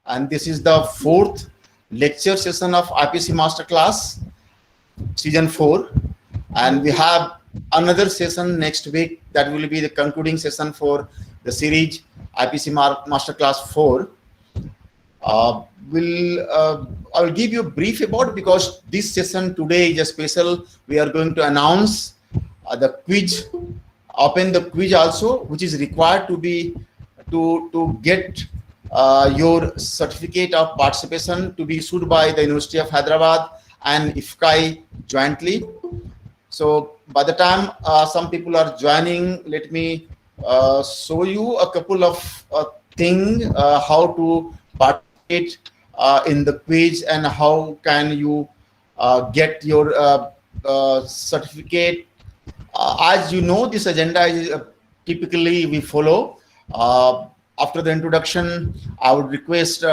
and this is the fourth lecture session of IPC Masterclass season 4, and we have another session next week that will be the concluding session for the series IPC Masterclass 4. I will give you a brief about it because this session today is a special. We are going to announce the quiz, open the quiz also, which is required to be to get your certificate of participation to be issued by the University of Hyderabad and IFCAI jointly. So by the time some people are joining, let me show you a couple of things how to participate in the quiz and how can you get your certificate. As you know, this agenda is typically we follow. After the introduction, I would request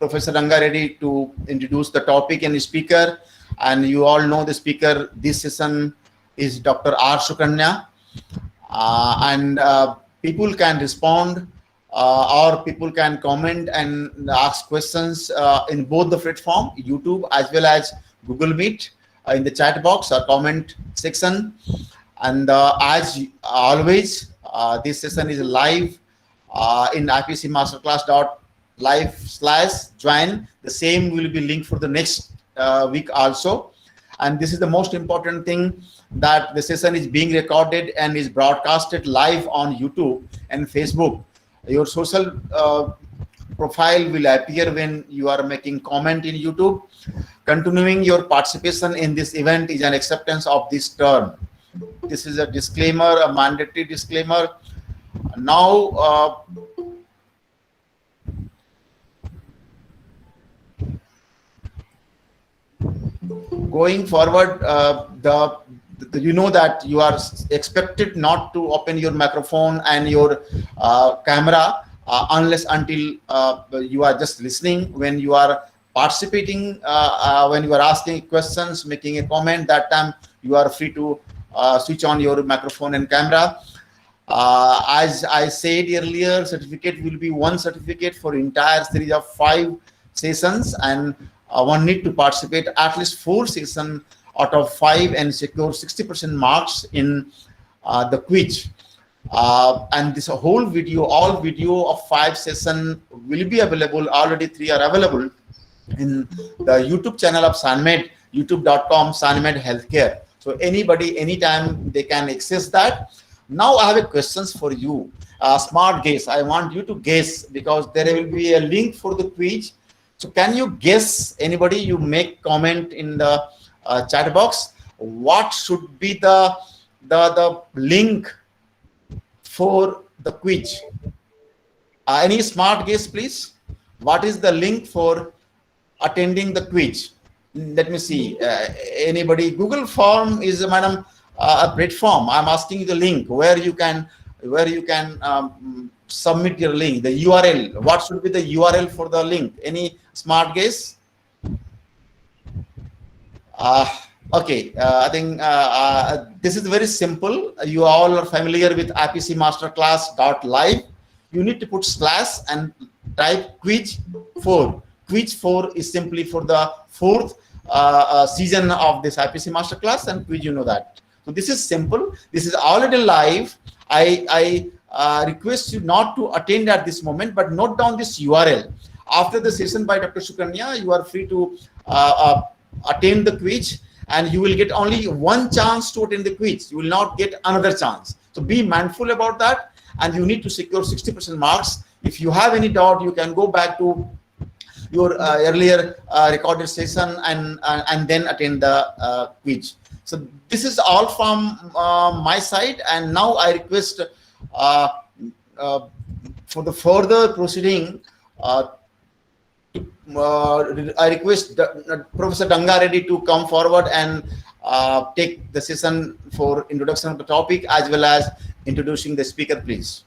Professor Ranga Reddy to introduce the topic and the speaker. And you all know the speaker this session is Dr. R. Sukanya. And people can respond or people can comment and ask questions in both the platform, YouTube as well as Google Meet, in the chat box or comment section. And as always, this session is live in IPC Masterclass.live/join. The same will be linked for the next week also. And this is the most important thing, that the session is being recorded and is broadcasted live on YouTube and Facebook. Your social profile will appear when you are making comment in YouTube. Continuing your participation in this event is an acceptance of this term. This is a disclaimer, a mandatory disclaimer. Now, going forward, you know that you are expected not to open your microphone and your camera unless until you are just listening. When you are participating, when you are asking questions, making a comment, that time you are free to switch on your microphone and camera. As I said earlier, certificate will be one certificate for entire series of 5 sessions, and one need to participate at least 4 sessions out of 5 and secure 60% marks in the quiz. And this whole video, all video of 5 sessions will be available. Already 3 are available in the YouTube channel of SANMED, youtube.com/SANMED Healthcare. So anybody, anytime they can access that. Now I have a questions for you. Smart guess. I want you to guess because there will be a link for the quiz. So can you guess, anybody, you make comment in the chat box, what should be the link for the quiz? Any smart guess, please? What is the link for attending the quiz? Let me see. Anybody? Google form is, madam, a platform. I'm asking you the link where you can submit your link, the URL. What should be the URL for the link? Any smart guess? Okay, I think this is very simple. You all are familiar with IPC Masterclass.live. You need to put slash and type quiz 4. Quiz 4 is simply for the 4th season of this IPC Masterclass, and quiz, you know that. So this is simple. This is already live. I request you not to attend at this moment, but note down this URL. After the session by Dr. Sukanya, you are free to attend the quiz, and you will get only one chance to attend the quiz. You will not get another chance. So be mindful about that, and you need to secure 60% marks. If you have any doubt, you can go back to your earlier recorded session and then attend the quiz. So this is all from my side, and now I request for the further proceeding, I request Professor Ranga Reddy to come forward and take the session for introduction of the topic as well as introducing the speaker, please.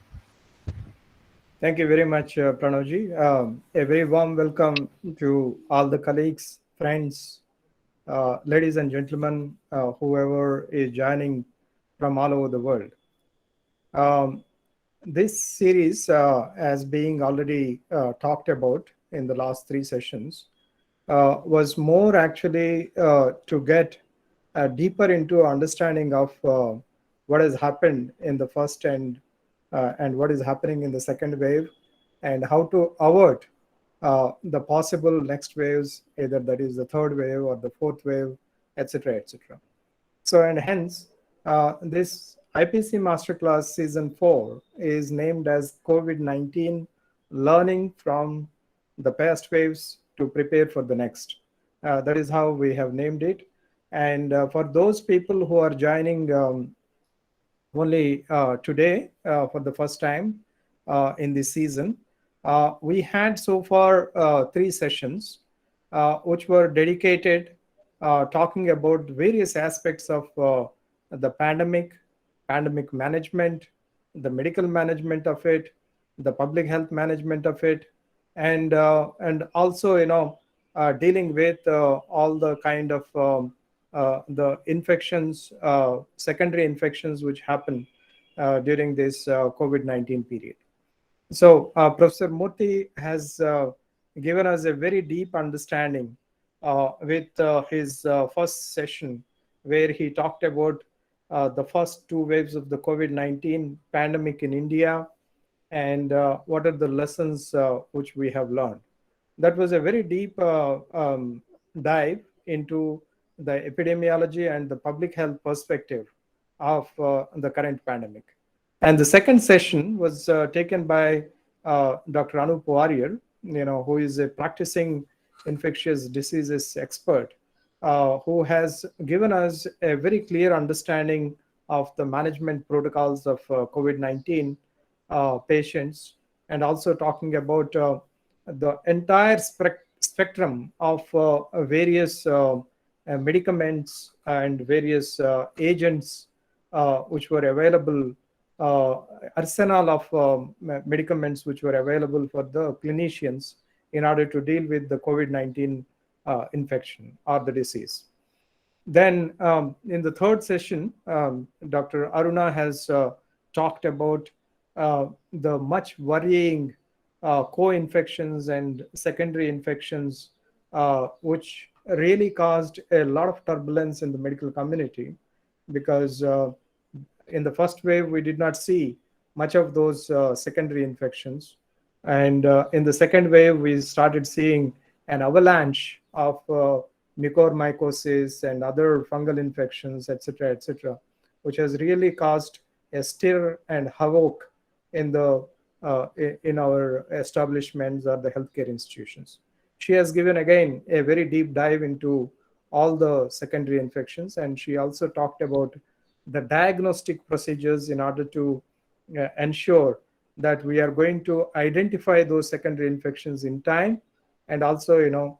Thank you very much, Pranavji. A very warm welcome to all the colleagues, friends, ladies and gentlemen, whoever is joining from all over the world. this series, as being already talked about in the last three sessions, was more actually to get deeper into understanding of what has happened in the first and what is happening in the second wave, and how to avoid the possible next waves, either that is the third wave or the fourth wave, etc., etc. So, and hence, this IPC Masterclass Season 4 is named as COVID-19 Learning from the Past Waves to Prepare for the Next. That is how we have named it. And for those people who are joining only today for the first time in this season, we had so far three sessions which were dedicated talking about various aspects of the pandemic management, the medical management of it, the public health management of it, and also dealing with all the kind of the infections, secondary infections which happen during this COVID-19 period. So, Professor Murthy has given us a very deep understanding with his first session, where he talked about the first two waves of the COVID-19 pandemic in India, and what are the lessons which we have learned. That was a very deep dive into the epidemiology and the public health perspective of the current pandemic. And the second session was taken by Dr. Anup Warrior, who is a practicing infectious diseases expert, who has given us a very clear understanding of the management protocols of COVID-19 patients, and also talking about the entire spectrum of various medicaments and various agents which were available, arsenal of medicaments which were available for the clinicians in order to deal with the COVID-19 infection or the disease. Then in the third session, Dr. Aruna has talked about the much worrying co-infections and secondary infections, which really caused a lot of turbulence in the medical community, because in the first wave we did not see much of those secondary infections, and in the second wave we started seeing an avalanche of mucormycosis and other fungal infections, etc., which has really caused a stir and havoc in the in our establishments or the healthcare institutions. She has given again a very deep dive into all the secondary infections, and she also talked about the diagnostic procedures in order to ensure that we are going to identify those secondary infections in time, and also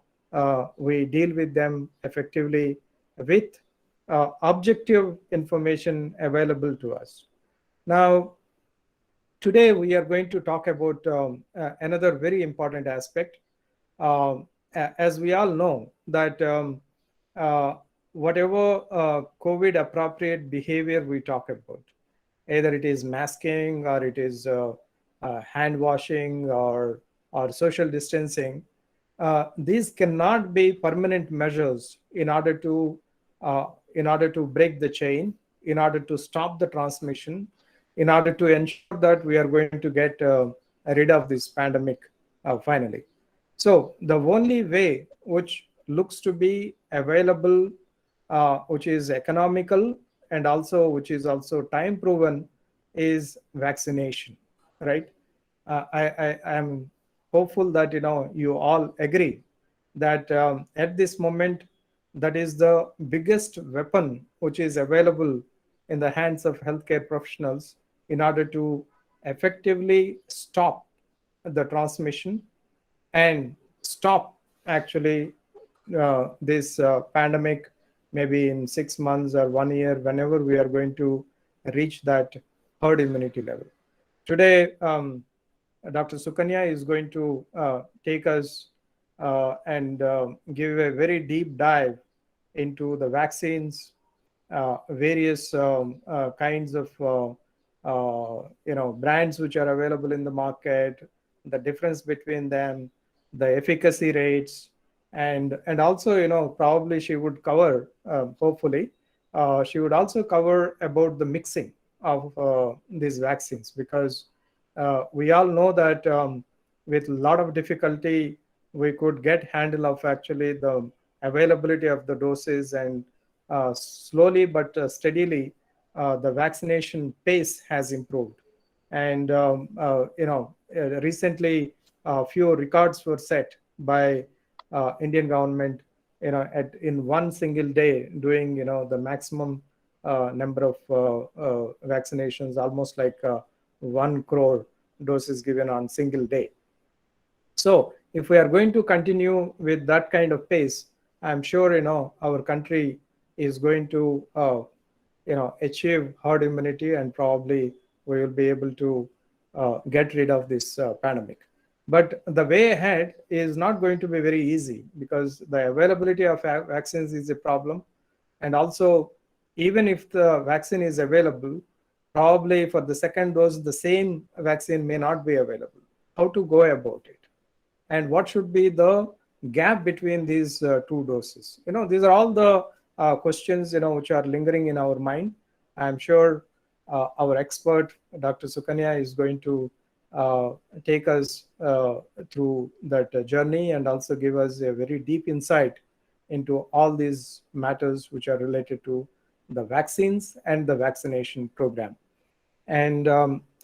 we deal with them effectively with objective information available to us. Now, today we are going to talk about another very important aspect. As we all know that whatever COVID appropriate behavior we talk about, either it is masking or it is hand washing or social distancing, these cannot be permanent measures in order to break the chain, in order to stop the transmission, in order to ensure that we are going to get rid of this pandemic finally. So the only way which looks to be available, which is economical and also which is also time proven, is vaccination, right? I am hopeful that you all agree that at this moment, that is the biggest weapon which is available in the hands of healthcare professionals in order to effectively stop the transmission and stop actually this pandemic, maybe in 6 months or 1 year, whenever we are going to reach that herd immunity level. Today, Dr. Sukanya is going to take us and give a very deep dive into the vaccines, various kinds of brands which are available in the market, the difference between them, the efficacy rates, and also probably she would cover, hopefully she would also cover about the mixing of these vaccines, because we all know that with a lot of difficulty we could get handle of actually the availability of the doses, and slowly but steadily the vaccination pace has improved. And recently a few records were set by Indian government, in one single day, doing the maximum number of vaccinations, almost like 1 crore doses given on single day. So if we are going to continue with that kind of pace, I'm sure our country is going to achieve herd immunity, and probably we will be able to get rid of this pandemic. But the way ahead is not going to be very easy, because the availability of vaccines is a problem. And also, even if the vaccine is available, probably for the second dose, the same vaccine may not be available. How to go about it? And what should be the gap between these two doses? These are all the questions which are lingering in our mind. I'm sure our expert, Dr. Sukanya, is going to take us through that journey, and also give us a very deep insight into all these matters which are related to the vaccines and the vaccination program. And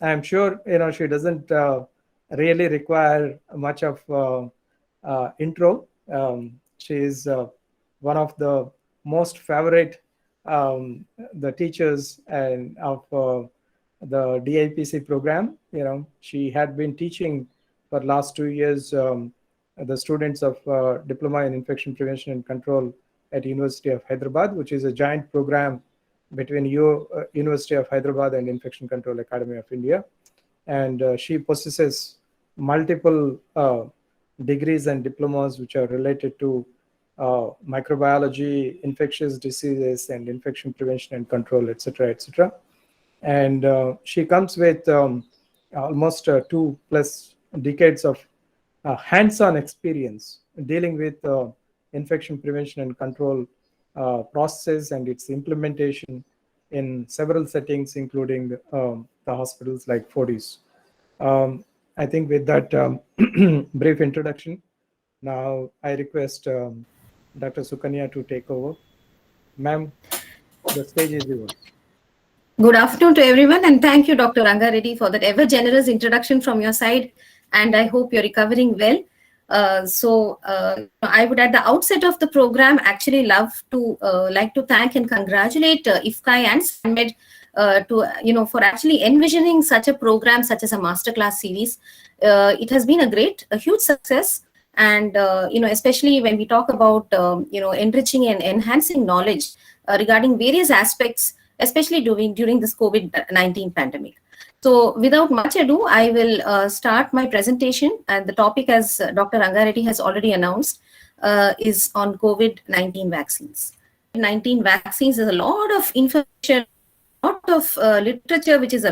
I'm sure she doesn't really require much of intro. She is one of the most favorite the teachers and of the DIPC program. She had been teaching for last 2 years the students of Diploma in Infection Prevention and Control at University of Hyderabad, which is a joint program between University of Hyderabad and Infection Control Academy of India. And she possesses multiple degrees and diplomas which are related to microbiology, infectious diseases, and infection prevention and control, etc., etc. And she comes with almost 2+ decades of hands-on experience dealing with infection prevention and control processes and its implementation in several settings, including the hospitals like Fortis. I think with that brief introduction, now I request Dr. Sukanya to take over. Ma'am, the stage is yours. Good afternoon to everyone, and thank you, Dr. Ranga Reddy, for that ever generous introduction from your side, and I hope you're recovering well. I would, at the outset of the program, actually like to thank and congratulate IFCAI and SANMED for actually envisioning such a program, such as a masterclass series. It has been a huge success, and especially when we talk about enriching and enhancing knowledge regarding various aspects, especially during this COVID-19 pandemic. So without much ado, I will start my presentation, and the topic, as Dr. Ranga Reddy has already announced, is on COVID-19 vaccines. COVID-19 vaccines is a lot of information, a lot of literature which is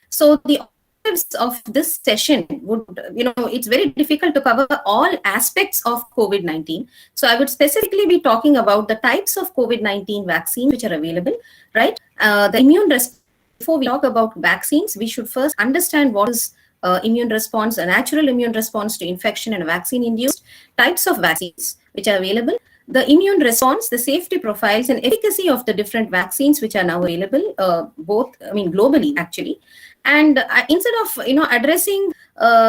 so the objectives of this session would, it's very difficult to cover all aspects of COVID-19. So I would specifically be talking about the types of COVID-19 vaccines which are available, right? The immune response. Before we talk about vaccines, we should first understand what is immune response, a natural immune response to infection and vaccine-induced types of vaccines which are available, the immune response, the safety profiles and efficacy of the different vaccines which are now available, globally actually. And instead of, addressing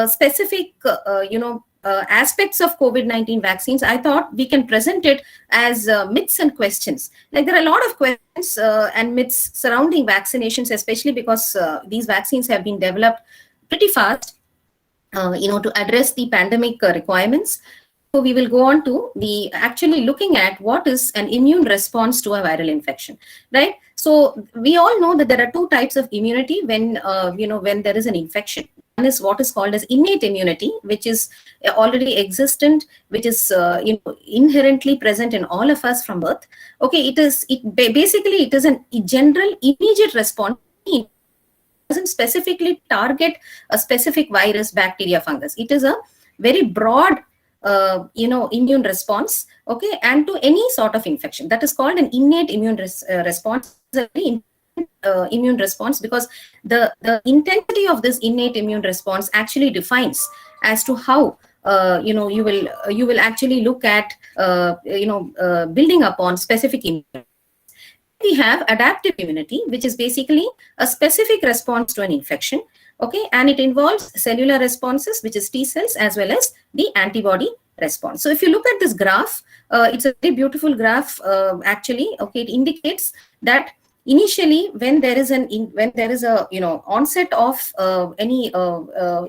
specific, aspects of COVID-19 vaccines, I thought we can present it as myths and questions. Like, there are a lot of questions and myths surrounding vaccinations, especially because these vaccines have been developed pretty fast, to address the pandemic requirements. So we will go on to the actually looking at what is an immune response to a viral infection, right? So we all know that there are two types of immunity when there is an infection. One is what is called as innate immunity, which is already existent, which is inherently present in all of us from birth. Okay, it is a general immediate response doesn't specifically target a specific virus, bacteria, fungus. It is a very broad immune response, okay, and to any sort of infection. That is called an innate immune response. Immune response, because the intensity of this innate immune response actually defines as to how you will actually look at building upon specific immunity. We have adaptive immunity, which is basically a specific response to an infection, okay, and it involves cellular responses, which is T cells, as well as the antibody response. So if you look at this graph, it's a very beautiful graph actually. Okay, it indicates that initially when there is a onset of any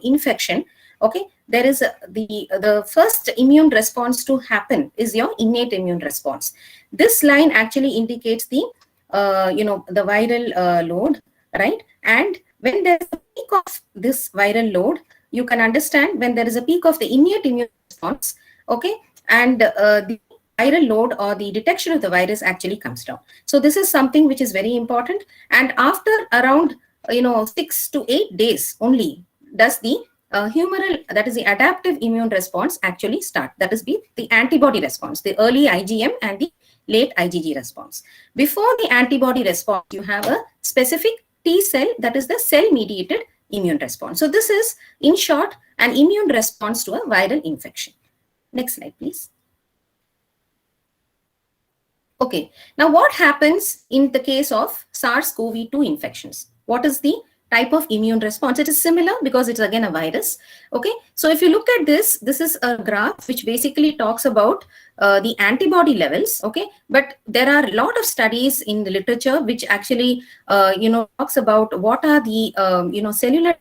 infection, okay, there is the first immune response to happen is your innate immune response. This line actually indicates the the viral load, right? And when there is a peak of this viral load, you can understand when there is a peak of the innate immune response, okay, and the viral load or the detection of the virus actually comes down. So this is something which is very important. And after around 6 to 8 days only does the humoral, that is the adaptive immune response, actually start. That is the antibody response, the early IgM and the late IgG response. Before the antibody response, you have a specific T cell, that is the cell-mediated immune response. So this is, in short, an immune response to a viral infection. Next slide, please. Okay, now what happens in the case of SARS-CoV-2 infections? What is the type of immune response? It is similar because it's again a virus. Okay, so if you look at this is a graph which basically talks about the antibody levels. Okay, but there are a lot of studies in the literature which actually talks about what are the cellular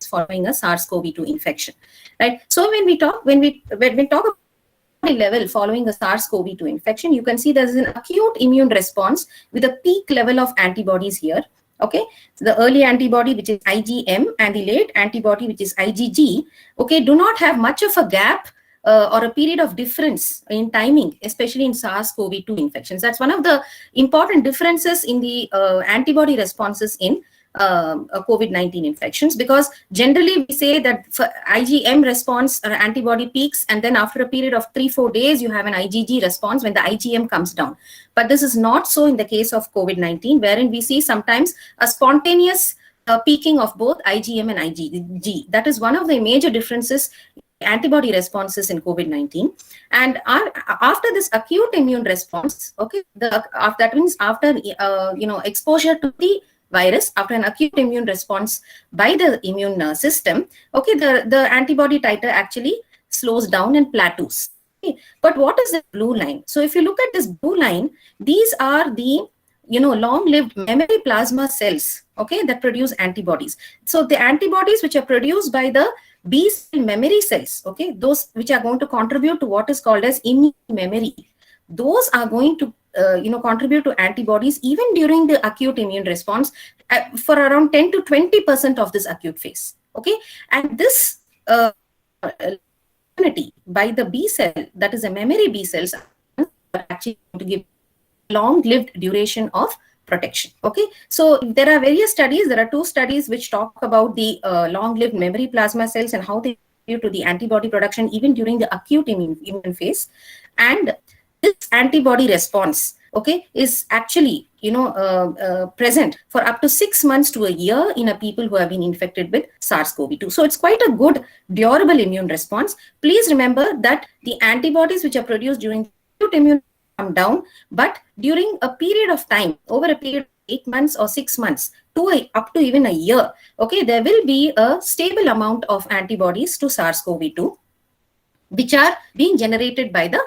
following a SARS-CoV-2 infection, right? So when we talk about level following a SARS-CoV-2 infection, you can see there is an acute immune response with a peak level of antibodies here. Okay, so the early antibody, which is IgM, and the late antibody, which is IgG, okay, do not have much of a gap or a period of difference in timing, especially in SARS-CoV-2 infections. That's one of the important differences in the antibody responses in COVID-19 infections, because generally we say that for IgM response or antibody peaks, and then after a period of 3-4 days you have an IgG response when the IgM comes down. But this is not so in the case of COVID-19, wherein we see sometimes a spontaneous peaking of both IgM and IgG. That is one of the major differences in antibody responses in COVID-19. And after this acute immune response, okay, that means after exposure to the virus, after an acute immune response by the immune system, okay, the antibody titer actually slows down and plateaus. Okay. But what is the blue line? So if you look at this blue line, these are the long-lived memory plasma cells, okay, that produce antibodies. So the antibodies which are produced by the B cell memory cells, okay, those which are going to contribute to what is called as innate memory, those are going to contribute to antibodies even during the acute immune response for around 10 to 20% of this acute phase. Okay, and this immunity by the B cell, that is a memory B cells, are actually going to give long-lived duration of protection. Okay, so there are various studies. There are 2 studies which talk about the long-lived memory plasma cells and how they contribute to the antibody production even during the acute immune phase. And this antibody response, okay, is actually present for up to 6 months to a year in a people who have been infected with SARS-CoV-2. So it's quite a good durable immune response. Please remember that the antibodies which are produced during the acute immune come down, but during a period of time, over a period of 8 months or 6 months to up to even a year, okay, there will be a stable amount of antibodies to SARS-CoV-2 which are being generated by the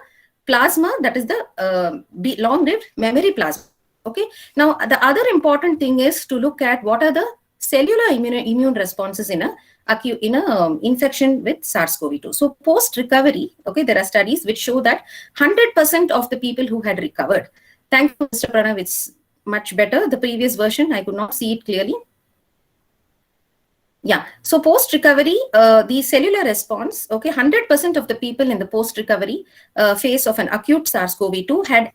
plasma, that is the long-lived memory plasma. Okay. Now, the other important thing is to look at what are the cellular immune responses in a infection with SARS-CoV-2. So, post-recovery, okay, there are studies which show that 100% of the people who had recovered. Thank you, Mr. Pranav. It's much better. The previous version, I could not see it clearly. Yeah. So post recovery, the cellular response, okay, 100% of the people in the post recovery phase of an acute SARS-CoV-2 had,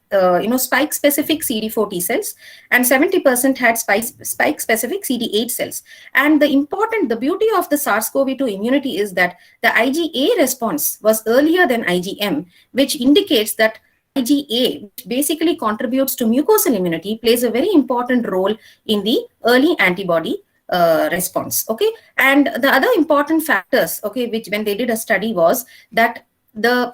spike specific CD4 T cells, and 70% had spike specific CD8 cells. And the beauty of the SARS-CoV-2 immunity is that the IgA response was earlier than IgM, which indicates that IgA, which basically contributes to mucosal immunity, plays a very important role in the early antibody response. Okay, and the other important factors, okay, which when they did a study was that the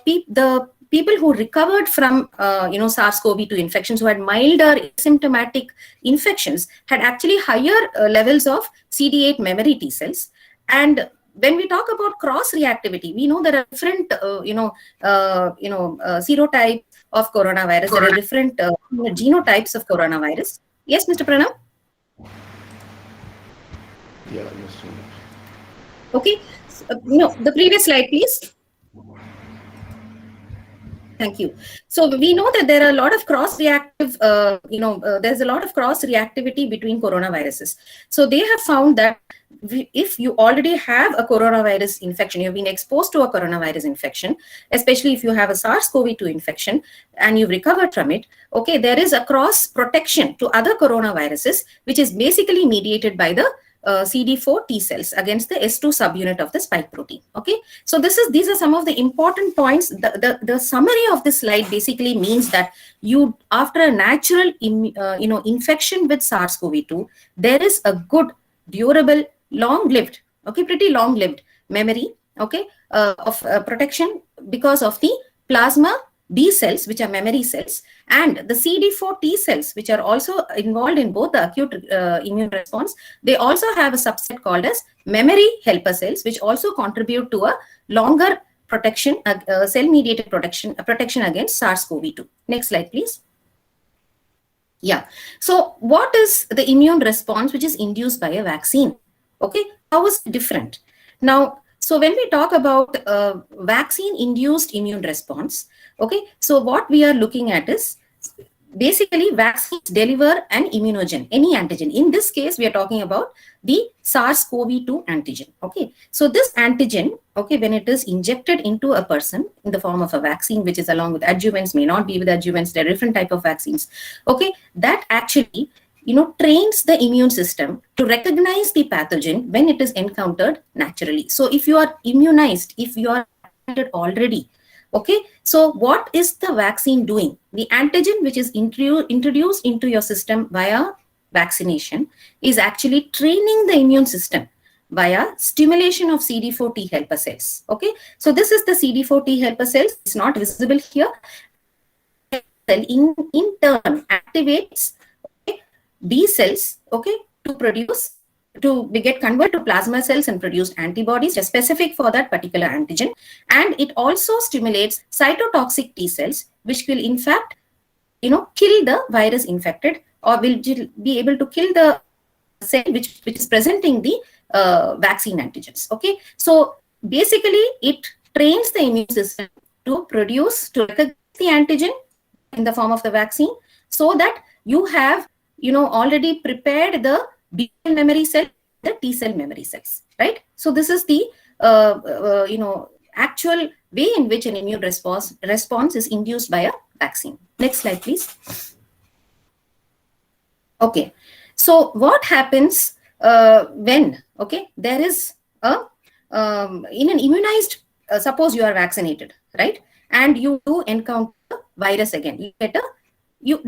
people who recovered from SARS-CoV-2 infections, who had milder asymptomatic infections, had actually higher levels of CD8 memory T cells. And when we talk about cross reactivity, we know there are different serotypes of coronavirus. There are different genotypes of coronavirus. Yes, Mr. Pranav. Yeah, yes. Okay, so, no, the previous slide, please. Thank you. So we know that there are a lot of cross-reactive, there's a lot of cross-reactivity between coronaviruses. So they have found that if you already have a coronavirus infection, you've been exposed to a coronavirus infection, especially if you have a SARS-CoV-2 infection and you've recovered from it, okay, there is a cross protection to other coronaviruses, which is basically mediated by the CD4 T cells against the S2 subunit of the spike protein. Okay, so these are some of the important points. The summary of this slide basically means that you, after a natural infection with SARS-CoV-2, there is a good, durable, long-lived, okay, pretty long-lived memory, okay, of protection because of the plasma B cells, which are memory cells, and the CD4 T cells, which are also involved in both the acute immune response. They also have a subset called as memory helper cells, which also contribute to a longer protection, cell-mediated protection against SARS-CoV-2. Next slide, please. Yeah. So what is the immune response which is induced by a vaccine? Okay. How is it different? Now, so when we talk about vaccine-induced immune response, okay, so what we are looking at is basically vaccines deliver an immunogen, any antigen. In this case, we are talking about the SARS-CoV-2 antigen. Okay, so this antigen, okay, when it is injected into a person in the form of a vaccine, which is along with adjuvants, may not be with adjuvants, there are different type of vaccines. Okay, that actually, trains the immune system to recognize the pathogen when it is encountered naturally. So if you are immunized, if you are already, okay, so what is the vaccine doing? The antigen which is introduced into your system via vaccination is actually training the immune system via stimulation of CD4 T helper cells. Okay, so this is the CD4 T helper cells. It's not visible here. In turn activates B cells, okay, to get converted to plasma cells and produce antibodies just specific for that particular antigen. And it also stimulates cytotoxic T cells, which will in fact, kill the virus infected, or will be able to kill the cell which is presenting the vaccine antigens. Okay, so basically it trains the immune system to recognize the antigen in the form of the vaccine, so that you have already prepared the B cell memory cell, the T cell memory cells, right? So this is the actual way in which an immune response is induced by a vaccine. Next slide, please. Okay, so what happens when there is a in an immunized, suppose you are vaccinated, right, and you do encounter virus again,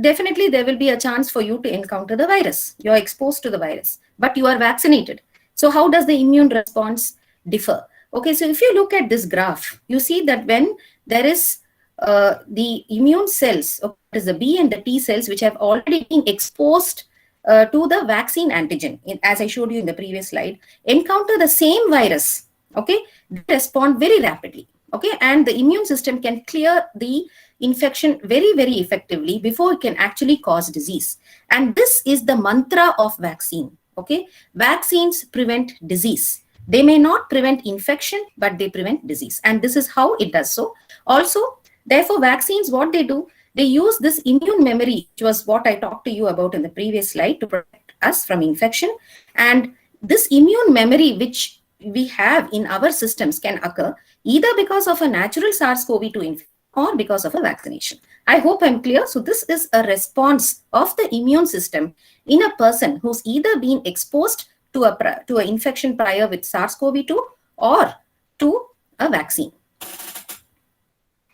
definitely there will be a chance for you to encounter the virus. You're exposed to the virus, but you are vaccinated. So how does the immune response differ? Okay, so if you look at this graph, you see that when there is the immune cells, it is the B and the T cells, which have already been exposed to the vaccine antigen, as I showed you in the previous slide, encounter the same virus, okay, they respond very rapidly, okay, and the immune system can clear the infection very, very effectively before it can actually cause disease. And this is the mantra of vaccine. Okay, vaccines prevent disease. They may not prevent infection, but they prevent disease. And this is how it does so. Also, therefore, vaccines, what they do, they use this immune memory, which was what I talked to you about in the previous slide, to protect us from infection. And this immune memory which we have in our systems can occur either because of a natural SARS-CoV-2 infection or because of a vaccination. I hope I'm clear. So this is a response of the immune system in a person who's either been exposed to an infection prior with SARS-CoV-2 or to a vaccine.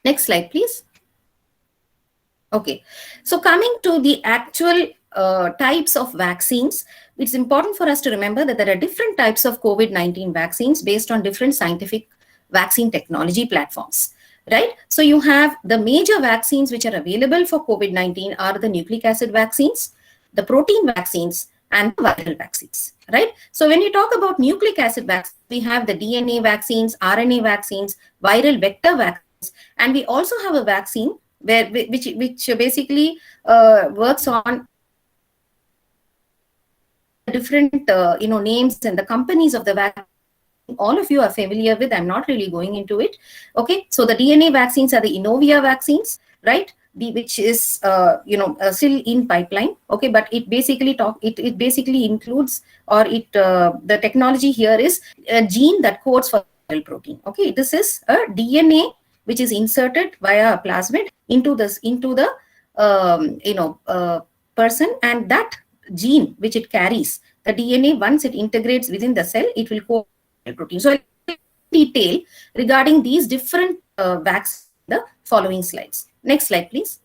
Next slide, please. Okay, so coming to the actual types of vaccines, it's important for us to remember that there are different types of COVID-19 vaccines based on different scientific vaccine technology platforms, right? So you have the major vaccines which are available for COVID-19 are the nucleic acid vaccines, the protein vaccines, and the viral vaccines, right? So when you talk about nucleic acid vaccines, we have the DNA vaccines, RNA vaccines, viral vector vaccines, and we also have a vaccine which basically works on different names and the companies of the vaccine. All of you are familiar with. I'm not really going into it. Okay, so the DNA vaccines are the Inovia vaccines, right? Which is still in pipeline. Okay, but it basically includes, or the technology here is a gene that codes for viral protein. Okay, this is a DNA which is inserted via a plasmid into the person, and that gene which it carries, the DNA, once it integrates within the cell, it will code protein. So detail regarding these different vaccines in the following slides. Next slide, please.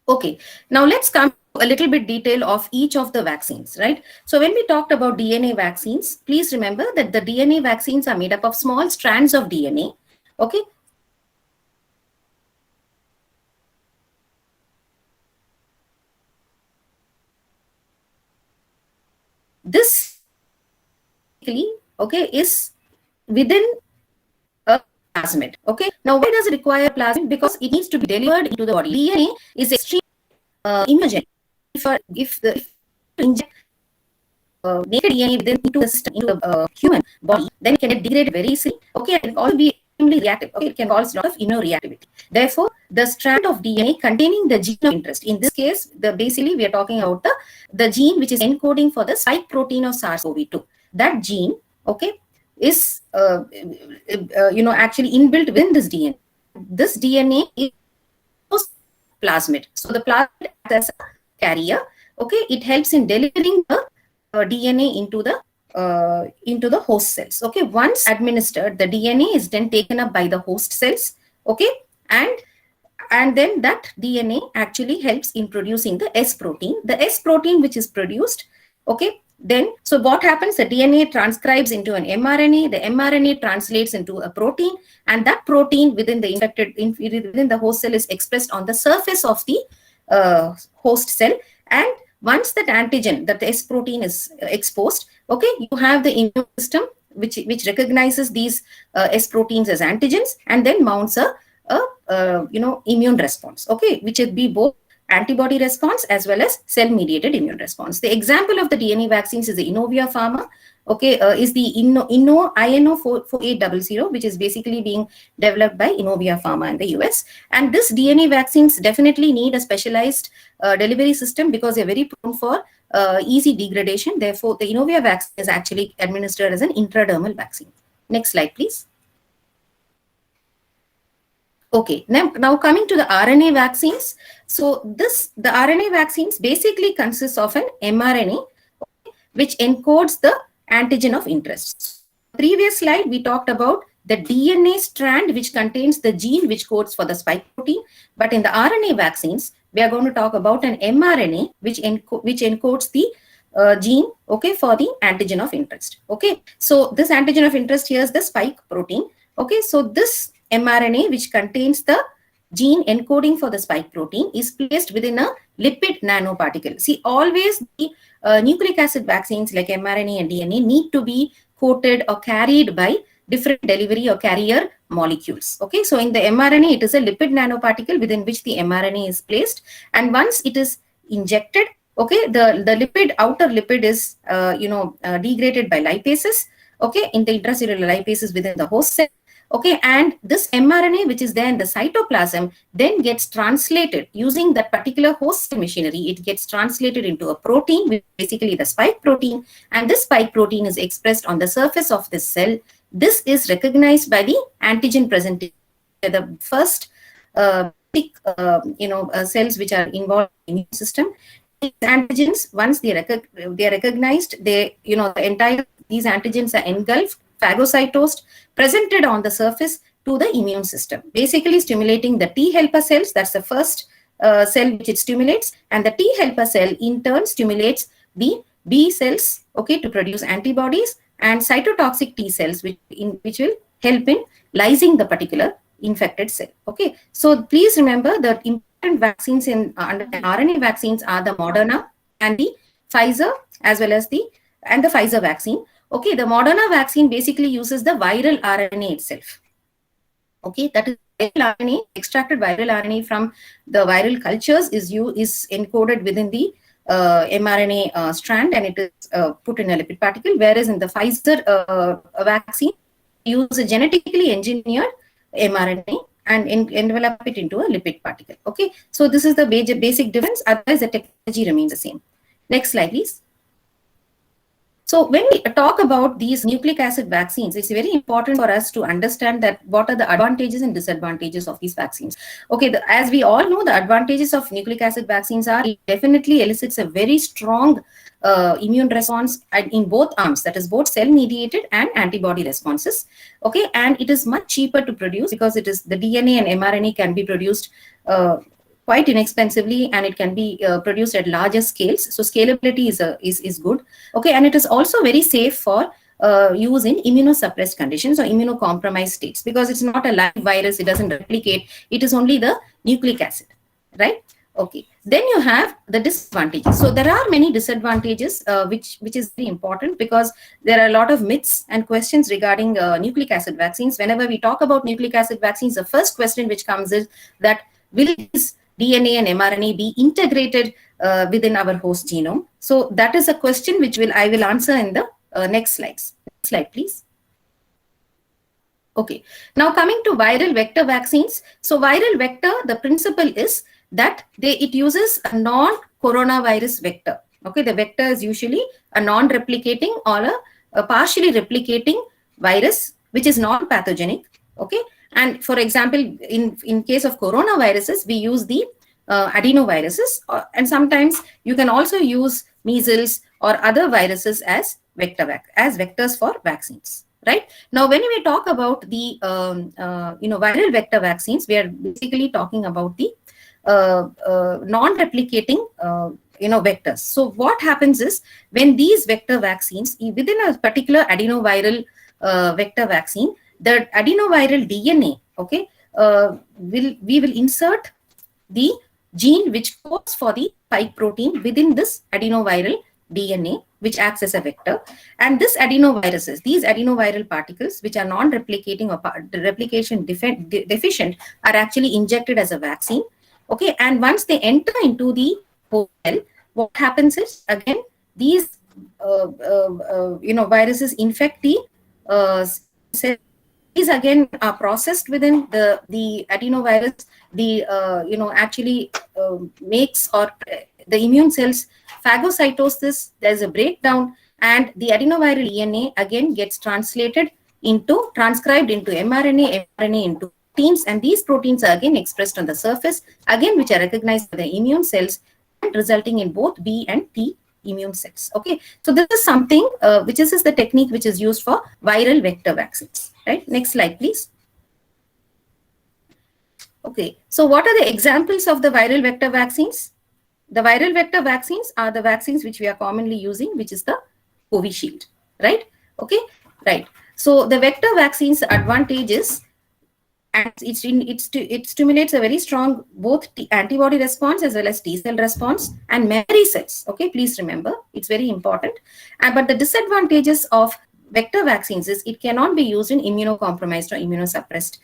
Okay, now let's come to a little bit detail of each of the vaccines, right? So when we talked about DNA vaccines, please remember that the DNA vaccines are made up of small strands of DNA. Okay. This is within a plasmid. Okay, now why does it require plasmid? Because it needs to be delivered into the body. DNA is extremely immunogenic. If inject naked DNA into the system, into the human body, then it can get degraded very easily. Okay, and also be extremely reactive. Okay, it can cause a lot of immunoreactivity. Therefore, the strand of DNA containing the gene of interest, in this case, basically we are talking about the gene which is encoding for the spike protein of SARS-CoV-2. That gene, okay, is actually inbuilt within this DNA. This DNA is plasmid. So the plasmid acts as a carrier. Okay, it helps in delivering the DNA into the host cells. Okay, once administered, the DNA is then taken up by the host cells. Okay, and then that DNA actually helps in producing the S protein. The S protein which is produced, okay, then so what happens? The DNA transcribes into an mRNA. The mRNA translates into a protein, and that protein within the host cell is expressed on the surface of the host cell. And once that antigen, that S protein is exposed, okay, you have the immune system which recognizes these S proteins as antigens and then mounts a immune response. Okay, which would be both antibody response as well as cell-mediated immune response. The example of the DNA vaccines is the Inovia Pharma. Okay, is the INO 4800, which is basically being developed by Inovia Pharma in the US. And this DNA vaccines definitely need a specialized delivery system because they're very prone for easy degradation. Therefore, the Inovia vaccine is actually administered as an intradermal vaccine. Next slide, please. Okay, now coming to the RNA vaccines. So the RNA vaccines basically consists of an mRNA which encodes the antigen of interest. Previous slide, we talked about the DNA strand which contains the gene which codes for the spike protein. But in the RNA vaccines, we are going to talk about an mRNA which encodes the gene, okay, for the antigen of interest. Okay, so this antigen of interest here is the spike protein. Okay, so this mRNA which contains the gene encoding for the spike protein is placed within a lipid nanoparticle. See, always the nucleic acid vaccines like mRNA and DNA need to be coated or carried by different delivery or carrier molecules. Okay, so in the mRNA, it is a lipid nanoparticle within which the mRNA is placed, and once it is injected, okay, the outer lipid is degraded by lipases. Okay, in the intracellular lipases within the host cell. Okay, and this mRNA, which is there in the cytoplasm, then gets translated using that particular host cell machinery. It gets translated into a protein, which is basically the spike protein, and this spike protein is expressed on the surface of this cell. This is recognized by the antigen presenting, the first cells which are involved in the immune system. These antigens, once they are recognized, the entire these antigens are engulfed, phagocytosed, presented on the surface to the immune system, basically stimulating the T helper cells. That's the first cell which it stimulates, and the T helper cell in turn stimulates the B cells, okay, to produce antibodies, and cytotoxic T cells, which will help in lysing the particular infected cell. Okay, so please remember that important vaccines in under RNA vaccines are the Moderna and the Pfizer, as well as the Pfizer vaccine. Okay, the Moderna vaccine basically uses the viral RNA itself. Okay, that is viral RNA, extracted viral RNA from the viral cultures is encoded within the mRNA strand, and it is put in a lipid particle. Whereas in the Pfizer vaccine, use a genetically engineered mRNA and envelop it into a lipid particle. Okay, so this is the basic difference. Otherwise, the technology remains the same. Next slide, please. So when we talk about these nucleic acid vaccines, it's very important for us to understand that what are the advantages and disadvantages of these vaccines. Okay, as we all know, the advantages of nucleic acid vaccines are it definitely elicits a very strong immune response in both arms, that is both cell-mediated and antibody responses. Okay, and it is much cheaper to produce because it is the DNA and mRNA can be produced quite inexpensively, and it can be produced at larger scales. So scalability is good. Okay, and it is also very safe for use in immunosuppressed conditions or immunocompromised states, because it's not a live virus, it doesn't replicate, it is only the nucleic acid, right? Okay, then you have the disadvantages. So there are many disadvantages, which is very important, because there are a lot of myths and questions regarding nucleic acid vaccines. Whenever we talk about nucleic acid vaccines, the first question which comes is that will this DNA and mRNA be integrated within our host genome? So that is a question which I will answer in the next slides. Next slide, please. Okay, now coming to viral vector vaccines. So viral vector, the principle is that it uses a non-coronavirus vector. Okay, the vector is usually a non-replicating or a partially replicating virus which is non-pathogenic. Okay, and for example, in case of coronaviruses, we use the adenoviruses, and sometimes you can also use measles or other viruses as vectors for vaccines. Right now, when we talk about the viral vector vaccines, we are basically talking about the non-replicating vectors. So what happens is, when these vector vaccines within a particular adenoviral vector vaccine, the adenoviral DNA, okay, we will insert the gene which codes for the spike protein within this adenoviral DNA, which acts as a vector. And these adenoviral particles, which are non-replicating or replication deficient, are actually injected as a vaccine. Okay, and once they enter into the cell, what happens is, again, these viruses infect the cell. These again are processed within the adenovirus. Actually makes, or the immune cells phagocytose this. There's a breakdown, and the adenoviral DNA again gets transcribed into mRNA into proteins, and these proteins are again expressed on the surface, again which are recognized by the immune cells, and resulting in both B and T immune cells. Okay, so this is something which is the technique which is used for viral vector vaccines. Right, next slide, please. Okay, so what are the examples of the viral vector vaccines? The viral vector vaccines are the vaccines which we are commonly using, which is the Covishield, right? Okay, right. So the vector vaccines advantages, and it stimulates a very strong both antibody response as well as T cell response and memory cells. Okay, please remember, it's very important. But the disadvantages of vector vaccines is it cannot be used in immunocompromised or immunosuppressed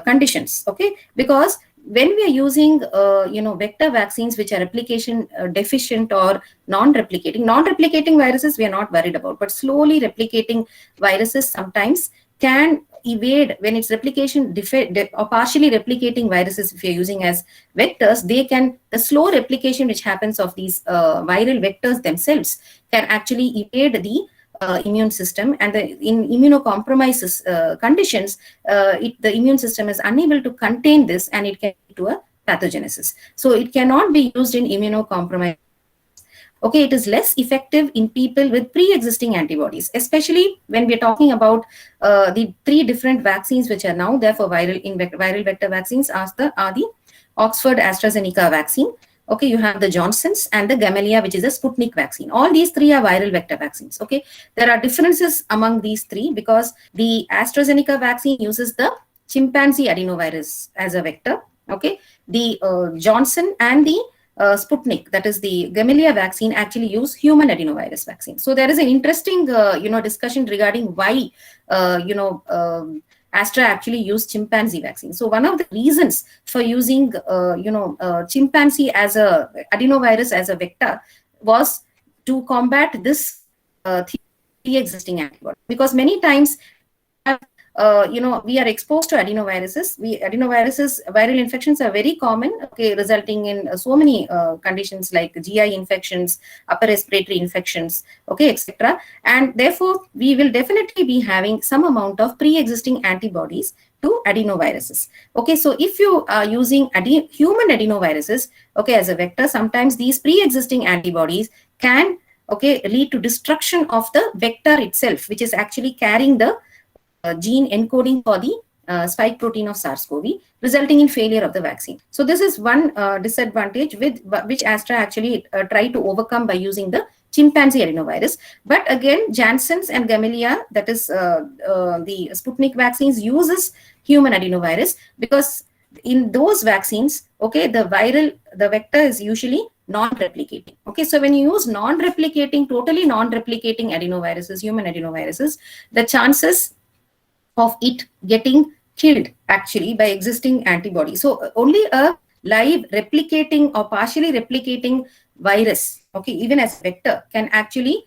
conditions. Okay, because when we are using vector vaccines which are replication deficient or non-replicating viruses, we are not worried about, but slowly replicating viruses sometimes can evade, when it's replication or partially replicating viruses, if you're using as vectors, the slow replication which happens of these viral vectors themselves can actually evade the immune system, and in immunocompromised conditions, the immune system is unable to contain this, and it can lead to a pathogenesis. So it cannot be used in immunocompromised. Okay, it is less effective in people with pre-existing antibodies, especially when we're talking about the 3 different vaccines which are now there for viral vector vaccines are the Oxford AstraZeneca vaccine. Okay, you have the Johnson's and the Gamaleya, which is a Sputnik vaccine. All these 3 are viral vector vaccines. Okay, there are differences among these 3 because the AstraZeneca vaccine uses the chimpanzee adenovirus as a vector. Okay, the Johnson and the Sputnik, that is the Gamaleya vaccine, actually use human adenovirus vaccine. So there is an interesting, discussion regarding why, Astra actually used chimpanzee vaccine. So one of the reasons for using, chimpanzee as a adenovirus as a vector was to combat this pre-existing antibody, because many times we are exposed to adenoviruses. Viral infections are very common, okay, resulting in so many conditions like GI infections, upper respiratory infections, okay, etc. And therefore, we will definitely be having some amount of pre-existing antibodies to adenoviruses. Okay, so if you are using human adenoviruses, okay, as a vector, sometimes these pre-existing antibodies can, okay, lead to destruction of the vector itself, which is actually carrying the gene encoding for the spike protein of SARS-CoV, resulting in failure of the vaccine. So this is one disadvantage which Astra actually tried to overcome by using the chimpanzee adenovirus. But again, Janssen's and Gamaleya, that is the Sputnik vaccines, uses human adenovirus, because in those vaccines, okay, the vector is usually non-replicating. Okay, so when you use totally non-replicating adenoviruses, human adenoviruses, the chances of it getting killed actually by existing antibodies. So only a live replicating or partially replicating virus, okay, even as vector, can actually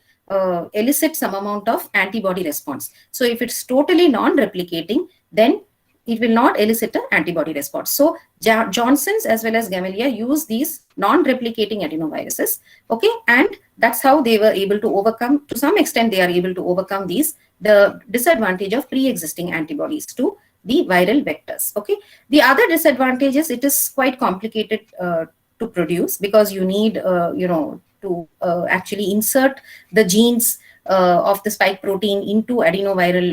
elicit some amount of antibody response. So if it's totally non-replicating, then it will not elicit an antibody response. So Johnson's as well as Gamaleya use these non-replicating adenoviruses, okay, and that's how they were able to overcome, to some extent they are able to overcome the disadvantage of pre-existing antibodies to the viral vectors. Okay, the other disadvantage is it is quite complicated to produce, because you need to actually insert the genes of the spike protein into adenoviral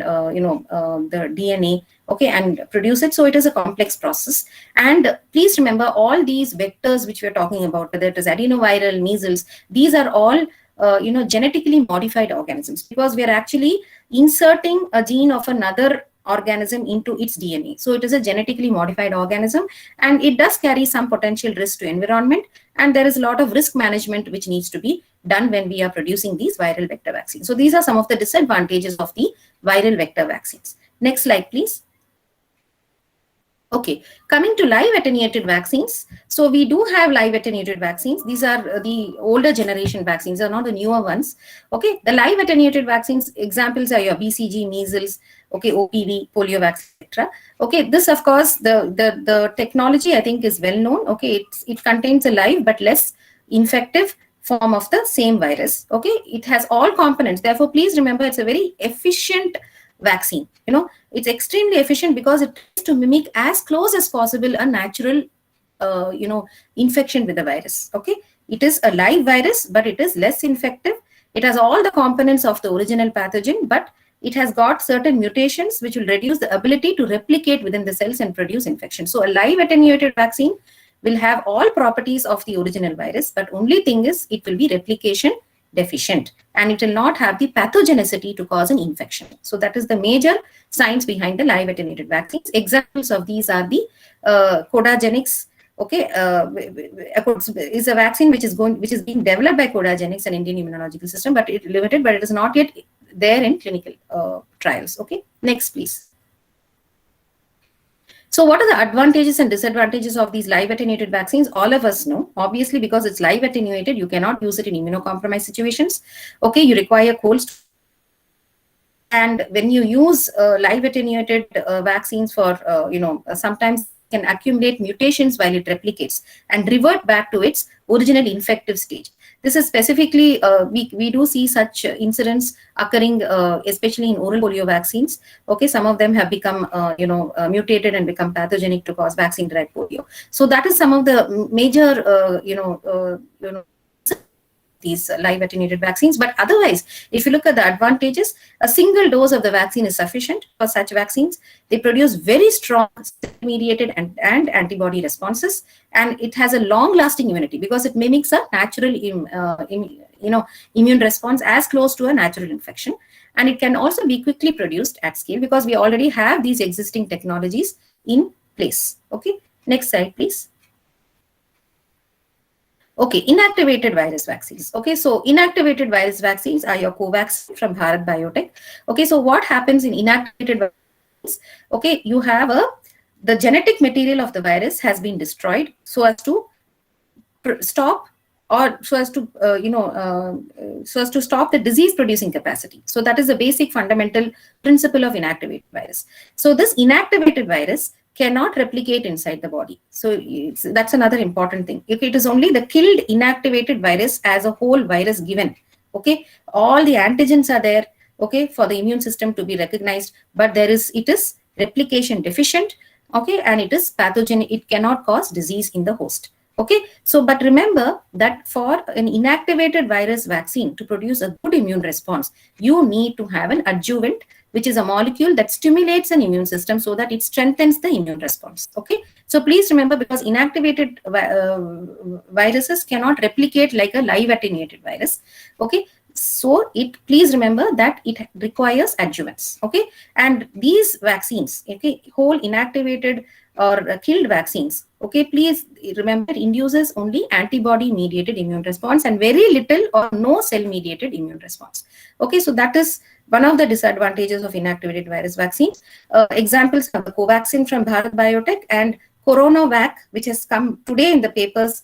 the DNA, okay, and produce it. So it is a complex process. And please remember, all these vectors which we are talking about, whether it is adenoviral, measles, these are all genetically modified organisms, because we are actually inserting a gene of another organism into its DNA. So it is a genetically modified organism, and it does carry some potential risk to environment, and there is a lot of risk management which needs to be done when we are producing these viral vector vaccines. So these are some of the disadvantages of the viral vector vaccines. Next slide, please. Okay, coming to live attenuated vaccines. So we do have live attenuated vaccines. These are the older generation vaccines, are not the newer ones. Okay, the live attenuated vaccines examples are your BCG, measles, okay, OPV, polio vaccine, etc. Okay, this of course the technology I think is well known. Okay, it contains a live but less infective form of the same virus. Okay, it has all components. Therefore, please remember, it's a very efficient vaccine. It's extremely efficient because it tries to mimic as close as possible a natural infection with the virus. Okay, it is a live virus, but it is less infective. It has all the components of the original pathogen, but it has got certain mutations which will reduce the ability to replicate within the cells and produce infection. So a live attenuated vaccine will have all properties of the original virus, but only thing is it will be replication deficient, and it will not have the pathogenicity to cause an infection. So that is the major science behind the live attenuated vaccines. Examples of these are the Codagenix. Okay, is a vaccine which is being developed by Codagenix and Indian Immunological System, but it limited, but it is not yet there in clinical trials. Okay, next please. So what are the advantages and disadvantages of these live attenuated vaccines? All of us know, obviously, because it's live attenuated, you cannot use it in immunocompromised situations. Okay, you require cold And when you use live attenuated vaccines for, sometimes can accumulate mutations while it replicates and revert back to its original infective stage. This is specifically, we do see such incidents occurring, especially in oral polio vaccines. Okay, some of them have become, mutated and become pathogenic to cause vaccine-derived polio. So that is some of the major, these live attenuated vaccines. But otherwise, if you look at the advantages, a single dose of the vaccine is sufficient for such vaccines. They produce very strong cell-mediated and antibody responses, and it has a long-lasting immunity because it mimics a natural immune response as close to a natural infection. And it can also be quickly produced at scale because we already have these existing technologies in place. Okay, next slide, please. Okay, inactivated virus vaccines. Okay, so inactivated virus vaccines are your Covaxin from Bharat Biotech. Okay, so what happens in inactivated vaccines? Okay, you have the genetic material of the virus has been destroyed so as to stop, or so as to stop the disease producing capacity. So that is the basic fundamental principle of inactivated virus. So this inactivated virus cannot replicate inside the body. So that's another important thing. If it is only the killed inactivated virus as a whole virus given, okay, all the antigens are there, okay, for the immune system to be recognized, but it is replication deficient, okay, and it is pathogenic. It cannot cause disease in the host. Okay, so but remember that for an inactivated virus vaccine to produce a good immune response, you need to have an adjuvant, which is a molecule that stimulates an immune system so that it strengthens the immune response. Okay, so please remember, because inactivated viruses cannot replicate like a live attenuated virus. Okay, so please remember that it requires adjuvants. Okay, and these vaccines, okay, whole inactivated or killed vaccines, okay, please remember it induces only antibody mediated immune response and very little or no cell mediated immune response. Okay, so that is one of the disadvantages of inactivated virus vaccines. Examples are the Covaxin from Bharat Biotech and CoronaVac, which has come today in the papers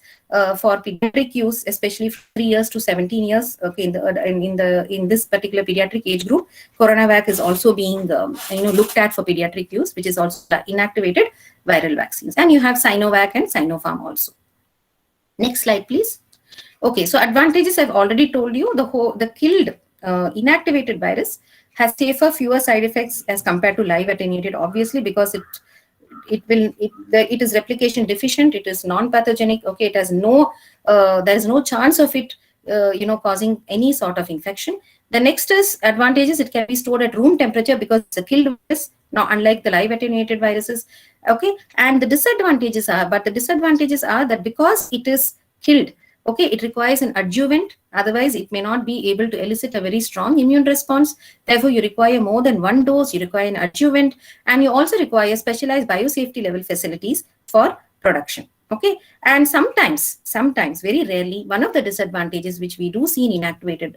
for pediatric use, especially from 3 years to 17 years. Okay, in this particular pediatric age group, CoronaVac is also being looked at for pediatric use, which is also inactivated viral vaccines. And you have Sinovac and Sinopharm also. Next slide, please. Okay, so advantages I've already told you. The killed inactivated virus has safer, fewer side effects as compared to live attenuated, obviously, because it is replication deficient, it is non-pathogenic. Okay, it has there is no chance of it causing any sort of infection. The next is advantages: it can be stored at room temperature because it's a killed virus, now unlike the live attenuated viruses. Okay, and the disadvantages are that because it is killed, okay, it requires an adjuvant, otherwise it may not be able to elicit a very strong immune response. Therefore, you require more than one dose, you require an adjuvant, and you also require specialized biosafety level facilities for production. Okay, and sometimes, very rarely, one of the disadvantages which we do see in inactivated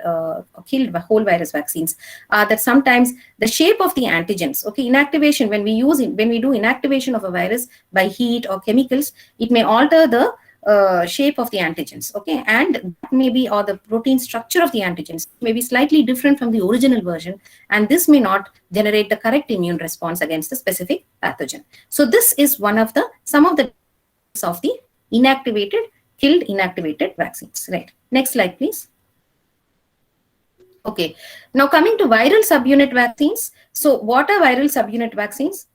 killed whole virus vaccines are that sometimes the shape of the antigens, okay, inactivation, when we do inactivation of a virus by heat or chemicals, it may alter the shape of the antigens, okay, and maybe, or the protein structure of the antigens may be slightly different from the original version, and this may not generate the correct immune response against the specific pathogen. So this is some of the of the killed inactivated vaccines. Right. Next slide, please. Okay. Now coming to viral subunit vaccines. So what are viral subunit vaccines?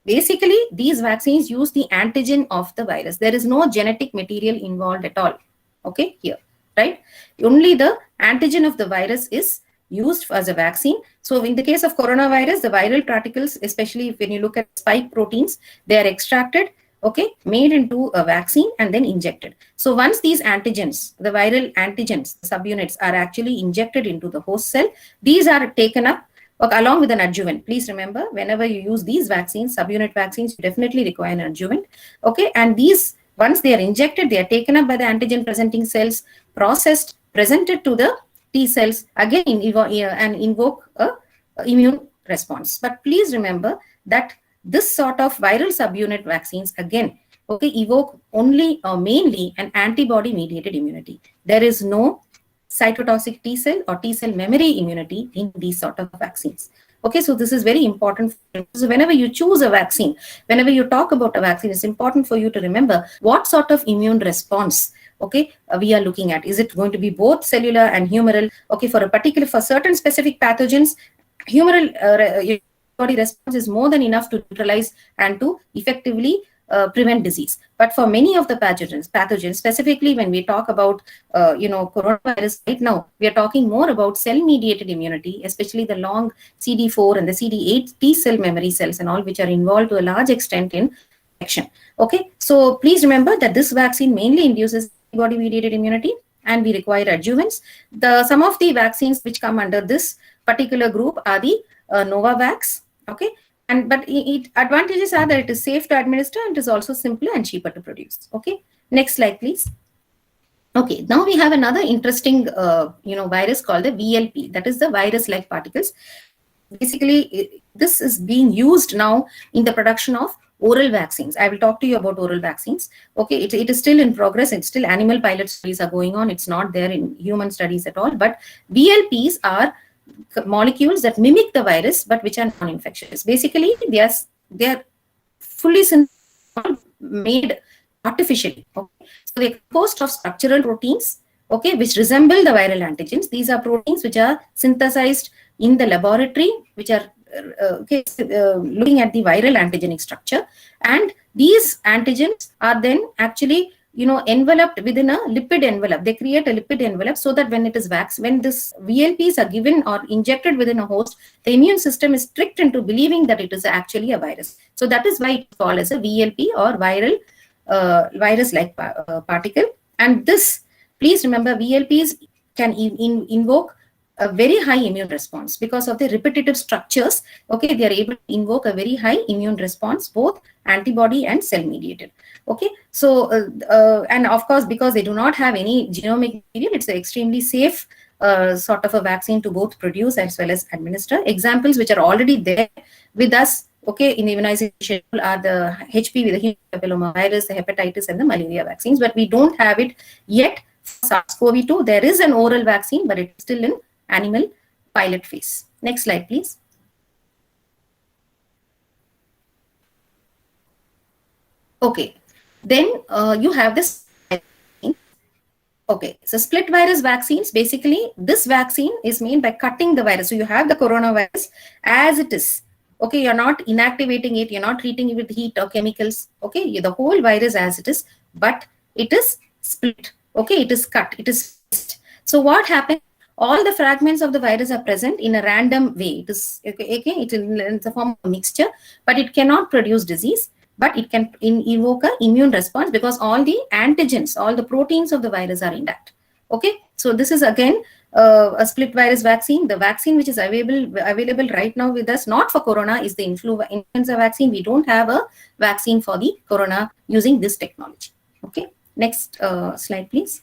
Basically, these vaccines use the antigen of the virus. There is no genetic material involved at all. Okay, here, right? Only the antigen of the virus is used as a vaccine. So in the case of coronavirus, the viral particles, especially when you look at spike proteins, they are extracted, okay, made into a vaccine and then injected. So once these antigens, the viral antigens, subunits, are actually injected into the host cell, these are taken up along with an adjuvant. Please remember, whenever you use these vaccines, subunit vaccines, you definitely require an adjuvant. Okay, and these, once they are injected, they are taken up by the antigen presenting cells, processed, presented to the T cells, again and invoke a immune response. But please remember that this sort of viral subunit vaccines, again, okay, evoke only or mainly an antibody mediated immunity. There is no cytotoxic T cell or T cell memory immunity in these sort of vaccines. Okay, so this is very important. So whenever you choose a vaccine, whenever you talk about a vaccine, it's important for you to remember what sort of immune response, okay, we are looking at. Is it going to be both cellular and humoral? Okay, for certain specific pathogens, humoral body response is more than enough to neutralize and to effectively prevent disease. But for many of the pathogens, specifically when we talk about coronavirus right now, we are talking more about cell-mediated immunity, especially the long CD4 and the CD8 T cell memory cells and all, which are involved to a large extent in infection. Okay, so please remember that this vaccine mainly induces antibody-mediated immunity, and we require adjuvants. Some of the vaccines which come under this particular group are the Novavax. Okay, but advantages are that it is safe to administer and it is also simpler and cheaper to produce. Okay, next slide, please. Okay, now we have another interesting virus called the VLP, that is the virus-like particles. Basically, this is being used now in the production of oral vaccines. I will talk to you about oral vaccines. Okay, it is still in progress. It's still animal pilot studies are going on. It's not there in human studies at all. But VLPs are molecules that mimic the virus but which are non-infectious. Basically, they are fully made artificially. Okay? So they are composed of structural proteins, okay, which resemble the viral antigens. These are proteins which are synthesized in the laboratory, which are looking at the viral antigenic structure, and these antigens are then actually enveloped within a lipid envelope. They create a lipid envelope so that when this VLPs are given or injected within a host, the immune system is tricked into believing that it is actually a virus. So that is why it's called as a VLP or viral virus-like particle. And this, please remember, VLPs can invoke a very high immune response because of the repetitive structures. Okay, they are able to invoke a very high immune response, both antibody and cell mediated. Okay, so and of course, because they do not have any genomic material, it's an extremely safe sort of a vaccine to both produce as well as administer. Examples which are already there with us, okay, in immunization are the HPV, the human papillomavirus, the hepatitis, and the malaria vaccines. But we don't have it yet for SARS-CoV-2. There is an oral vaccine, but it's still in animal pilot phase. Next slide, please. Okay, then you have this. Okay, so split virus vaccines, basically this vaccine is made by cutting the virus. So you have the coronavirus as it is. Okay, you're not inactivating it, you're not treating it with heat or chemicals. Okay, the whole virus as it is, but it is split. Okay, it is cut, it is split. So what happens? All the fragments of the virus are present in a random way. It is it's a form of mixture, but it cannot produce disease. But it can evoke an immune response because all the antigens, all the proteins of the virus are intact. Okay, so this is again a split virus vaccine. The vaccine which is available right now with us, not for corona, is the influenza vaccine. We don't have a vaccine for the corona using this technology. Okay, next slide, please.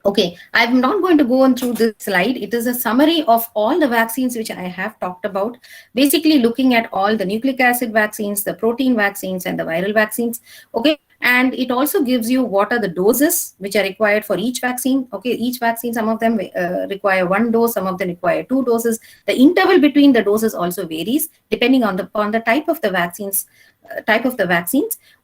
Okay, I'm not going to go on through this slide. It is a summary of all the vaccines which I have talked about, basically looking at all the nucleic acid vaccines, the protein vaccines, and the viral vaccines. Okay, and it also gives you what are the doses which are required for each vaccine. Okay, each vaccine, some of them require 1 dose, some of them require 2 doses. The interval between the doses also varies depending on the type of the vaccines,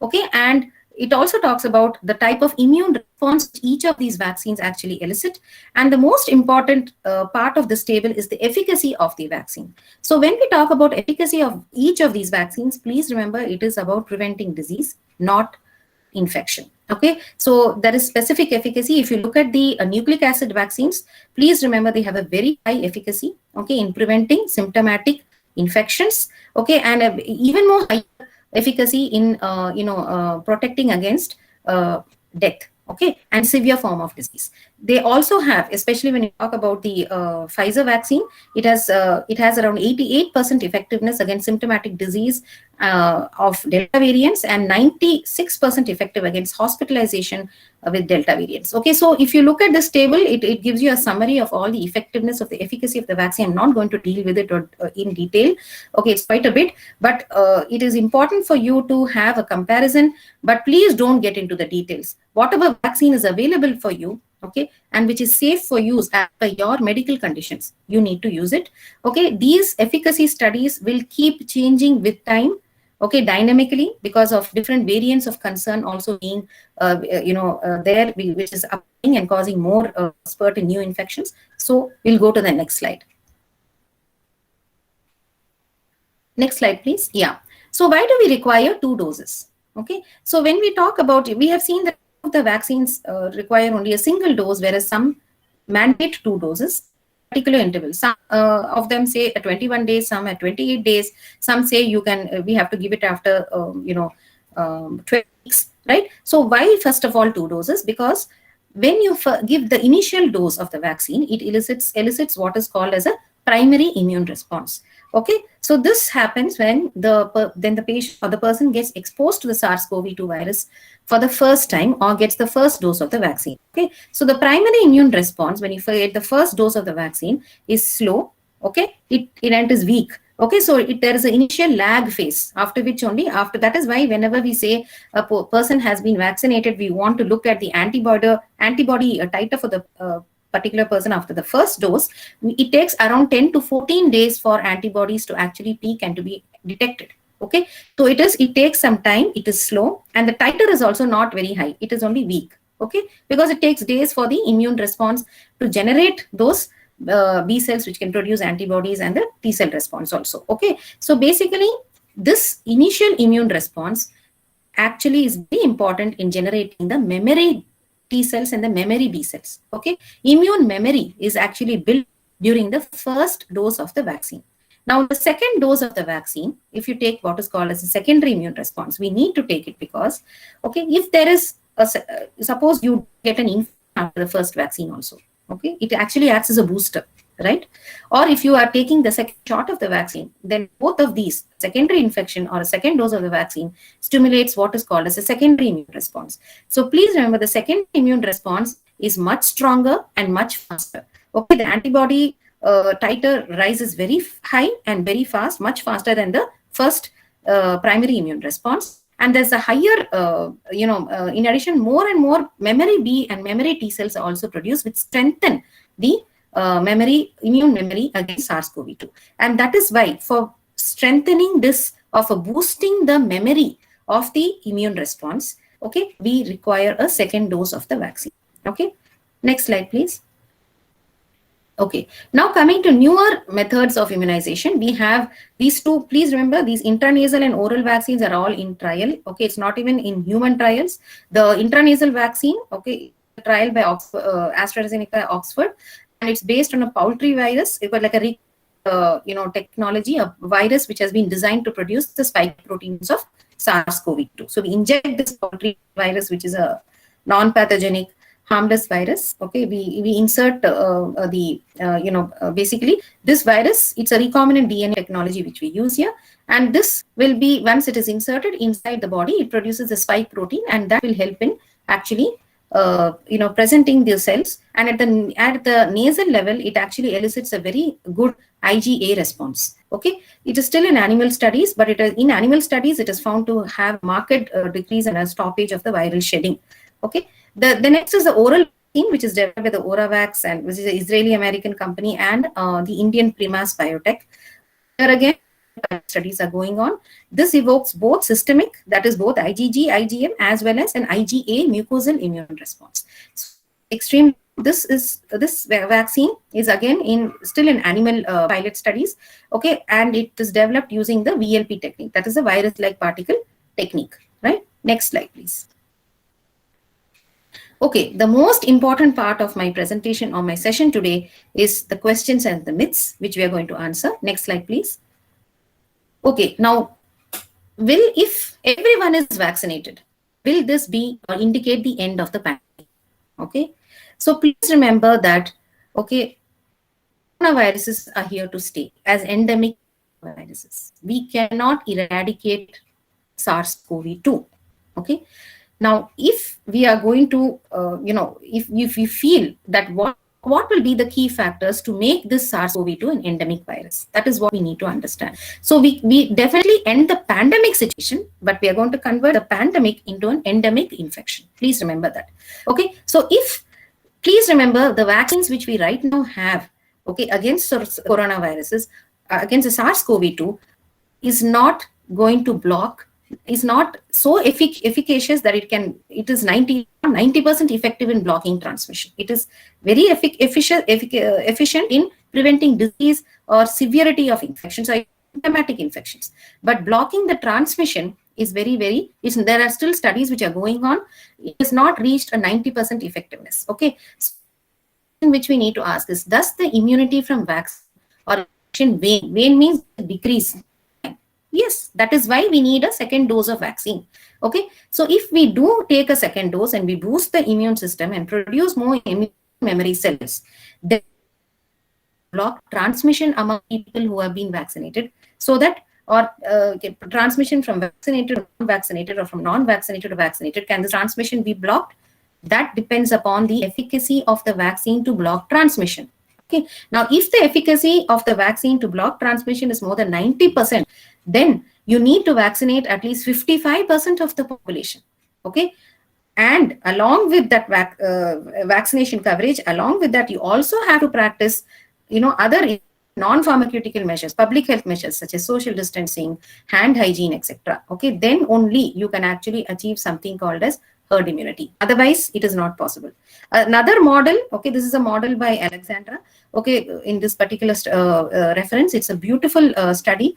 Okay, and it also talks about the type of immune response each of these vaccines actually elicit. And the most important part of this table is the efficacy of the vaccine. So when we talk about efficacy of each of these vaccines, please remember it is about preventing disease, not infection. Okay, so there is specific efficacy. If you look at the nucleic acid vaccines, please remember they have a very high efficacy, okay, in preventing symptomatic infections, okay, and even more high efficacy in protecting against death, okay, and severe form of disease. They also have, especially when you talk about the Pfizer vaccine, it has around 88% effectiveness against symptomatic disease of Delta variants and 96% effective against hospitalization with Delta variants. Okay, so if you look at this table, it gives you a summary of all the effectiveness of the efficacy of the vaccine. I'm not going to deal with it in detail. Okay, it's quite a bit, but it is important for you to have a comparison, but please don't get into the details. Whatever vaccine is available for you, okay, and which is safe for use as per your medical conditions, you need to use it. Okay, these efficacy studies will keep changing with time, okay, dynamically, because of different variants of concern also being there, which is upcoming and causing more spurt in new infections. So we'll go to the next slide. Next slide, please. Yeah. So why do we require 2 doses? Okay. So when we talk about it, we have seen that the vaccines require only a single dose, whereas some mandate 2 doses, particular intervals. Some of them say at 21 days, some at 28 days. Some say you can, we have to give it after, 12 weeks, right? So why, first of all, 2 doses? Because when you give the initial dose of the vaccine, it elicits what is called as a primary immune response. Okay, so this happens when the patient or the person gets exposed to the SARS-CoV-2 virus for the first time or gets the first dose of the vaccine. Okay, so the primary immune response when you get the first dose of the vaccine is slow. Okay, it is weak. Okay, so there is an initial lag phase, after which only after that is why whenever we say a person has been vaccinated, we want to look at the antibody titer for the particular person after the first dose. It takes around 10 to 14 days for antibodies to actually peak and to be detected. Okay, so it takes some time, it is slow, and the titer is also not very high, it is only weak. Okay, because it takes days for the immune response to generate those B cells which can produce antibodies and the T cell response also. Okay, so basically this initial immune response actually is very important in generating the memory T cells and the memory B cells. Okay, immune memory is actually built during the first dose of the vaccine. Now, the second dose of the vaccine, if you take what is called as a secondary immune response, we need to take it because, okay, if there is suppose you get an infection after the first vaccine also, okay, it actually acts as a booster, right? Or if you are taking the second shot of the vaccine, then both of these, secondary infection or a second dose of the vaccine, stimulates what is called as a secondary immune response. So please remember, the second immune response is much stronger and much faster. Okay, the antibody titer rises very high and very fast, much faster than the first primary immune response. And there's a higher, in addition, more and more memory B and memory T cells are also produced, which strengthen the immune memory against SARS-CoV-2. And that is why, for strengthening this, of boosting the memory of the immune response, okay, we require a second dose of the vaccine. Okay, next slide, please. Okay, now coming to newer methods of immunization, we have these two. Please remember, these intranasal and oral vaccines are all in trial. Okay, it's not even in human trials. The intranasal vaccine, okay, trial by AstraZeneca Oxford, and it's based on a poultry virus. It was like a technology, a virus which has been designed to produce the spike proteins of SARS-CoV-2. So we inject this poultry virus, which is a non-pathogenic, harmless virus. Okay, we insert basically this virus, it's a recombinant DNA technology which we use here, and this will be, once it is inserted inside the body, it produces a spike protein, and that will help in actually presenting the cells. And at the nasal level, it actually elicits a very good IgA response. Okay, it is still in animal studies, but in animal studies it is found to have marked decrease and a stoppage of the viral shedding. Okay, the next is the oral vaccine, which is developed by the Oravax, and which is an Israeli-American company, and the Indian Primas Biotech. Here again, studies are going on. This evokes both systemic, that is both IgG, IgM, as well as an IgA mucosal immune response. So this vaccine is again still in animal pilot studies. Okay, and it is developed using the VLP technique, that is a virus-like particle technique. Right. Next slide, please. Okay, the most important part of my presentation or my session today is the questions and the myths, which we are going to answer. Next slide, please. Okay, now, if everyone is vaccinated, will this be or indicate the end of the pandemic? Okay, so please remember that, okay, coronaviruses are here to stay as endemic viruses. We cannot eradicate SARS-CoV-2. Okay. Now, if we are going to, if you feel that what will be the key factors to make this SARS-CoV-2 an endemic virus? That is what we need to understand. So we definitely end the pandemic situation, but we are going to convert the pandemic into an endemic infection. Please remember that. Okay. So if Please remember the vaccines which we right now have, okay, against coronaviruses, against the SARS-CoV-2, is not going to block, is not so efficacious that it is 90% effective in blocking transmission. It is very efficient in preventing disease or severity of infections or symptomatic infections. But blocking the transmission is there are still studies which are going on. It has not reached a 90% effectiveness. Okay. So, which we need to ask is, does the immunity from vaccine or infection wane? Wane means decrease. Yes, that is why we need a second dose of vaccine. Okay. So if we do take a second dose and we boost the immune system and produce more immune memory cells, then block transmission among people who have been vaccinated, so that, or transmission from vaccinated to non-vaccinated or from non-vaccinated to vaccinated, can the transmission be blocked? That depends upon the efficacy of the vaccine to block transmission. Okay. Now, if the efficacy of the vaccine to block transmission is more than 90%, then you need to vaccinate at least 55% of the population. Okay. And along with that vaccination coverage, along with that, you also have to practice, other non-pharmaceutical measures, public health measures such as social distancing, hand hygiene, etc. Okay, then only you can actually achieve something called as herd immunity. Otherwise, it is not possible. Another model, okay, this is a model by Alexandra. Okay, in this particular reference, it's a beautiful study.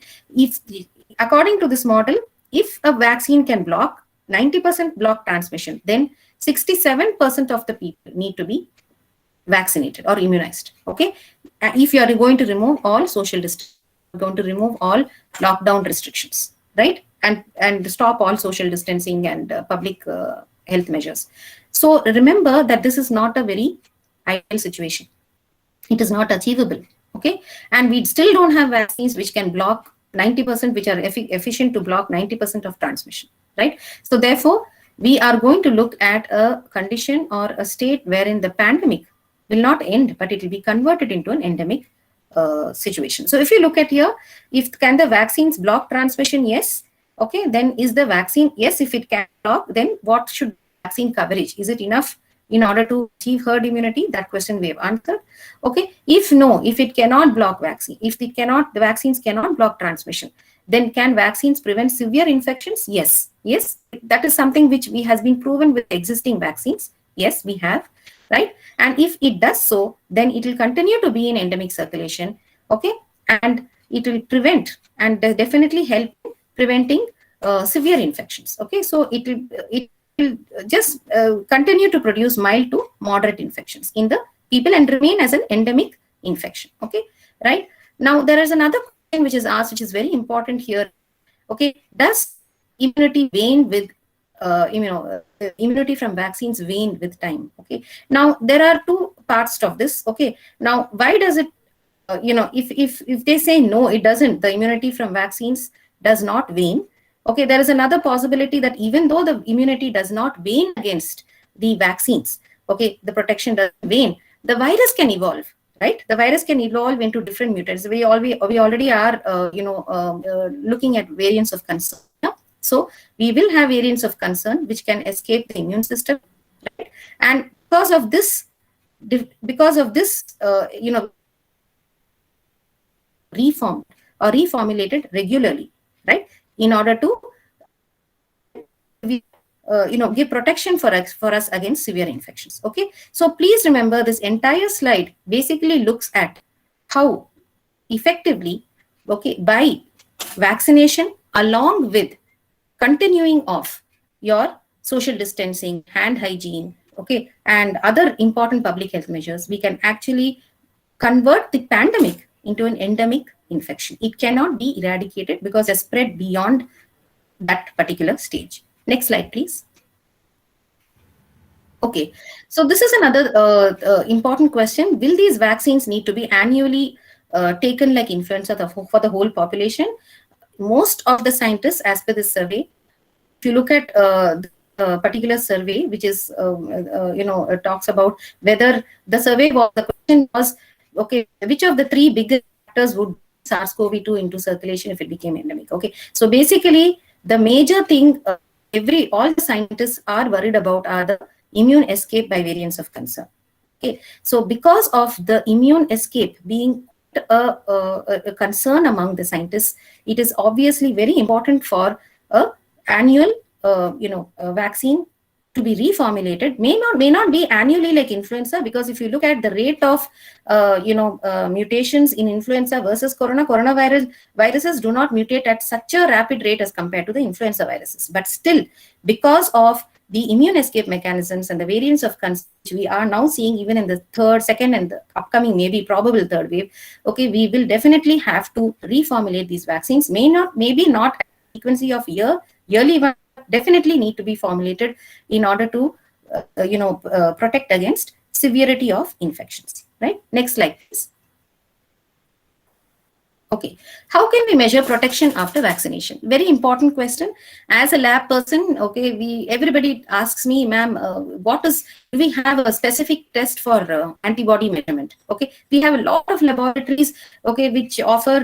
According to this model, if a vaccine can block 90% block transmission, then 67% of the people need to be vaccinated or immunized. Okay, if you are going to remove all social distance, going to remove all lockdown restrictions, right, and stop all social distancing and public health measures. So remember that this is not a very ideal situation. It is not achievable. Okay, and we still don't have vaccines which can block 90%, which are efficient to block 90% of transmission, right? So therefore, we are going to look at a condition or a state wherein the pandemic will not end, but it will be converted into an endemic situation. So if you look at here, can the vaccines block transmission? Yes. Okay, then is the vaccine, yes, if it can block, then what should vaccine coverage? Is it enough in order to achieve herd immunity? That question we have answered. Okay, if no, if it cannot block vaccine, if the vaccines cannot block transmission, then can vaccines prevent severe infections? Yes. Yes, that is something which has been proven with existing vaccines. Yes, we have, right? And if it does so, then it will continue to be in endemic circulation. Okay, and it will prevent and definitely help preventing severe infections. Okay, so it will just continue to produce mild to moderate infections in the people and remain as an endemic infection. Okay, right? Now there is another question which is asked, which is very important here. Okay, does immunity wane with immunity from vaccines wane with time? Okay, now there are two parts of this. Okay, now why does it if they say no, it doesn't, the immunity from vaccines does not wane. Okay, there is another possibility that even though the immunity does not wane against the vaccines, okay, the protection doesn't wane, the virus can evolve, right? The virus can evolve into different mutants. We already are looking at variants of concern. Yeah? So we will have variants of concern which can escape the immune system, right? And because of this reformed or reformulated regularly, right, in order to give protection for us against severe infections. Okay, so please remember this entire slide basically looks at how effectively, okay, by vaccination along with continuing of your social distancing, hand hygiene, okay, and other important public health measures, we can actually convert the pandemic into an endemic infection. It cannot be eradicated because it's spread beyond that particular stage. Next slide, please. Okay, so this is another important question. Will these vaccines need to be annually taken like influenza for the whole population? Most of the scientists, as per this survey, if you look at the particular survey, which is, talks about whether the question was, okay, which of the three biggest factors would SARS-CoV-2 into circulation if it became endemic? Okay, so basically the major thing all the scientists are worried about are the immune escape by variants of concern. Okay, so because of the immune escape being a concern among the scientists, it is obviously very important for a annual vaccine to be reformulated. May not be annually like influenza, because if you look at the rate of mutations in influenza versus viruses do not mutate at such a rapid rate as compared to the influenza viruses. But still, because of the immune escape mechanisms and the variants of concern which we are now seeing even in the second and the upcoming maybe probable third wave, okay, we will definitely have to reformulate these vaccines. Maybe not at the frequency of yearly one, definitely need to be formulated in order to protect against severity of infections, right? Next slide, please. Okay, how can we measure protection after vaccination? Very important question. As a lab person, okay, everybody asks me, ma'am, do we have a specific test for antibody measurement? Okay, we have a lot of laboratories, okay, which offer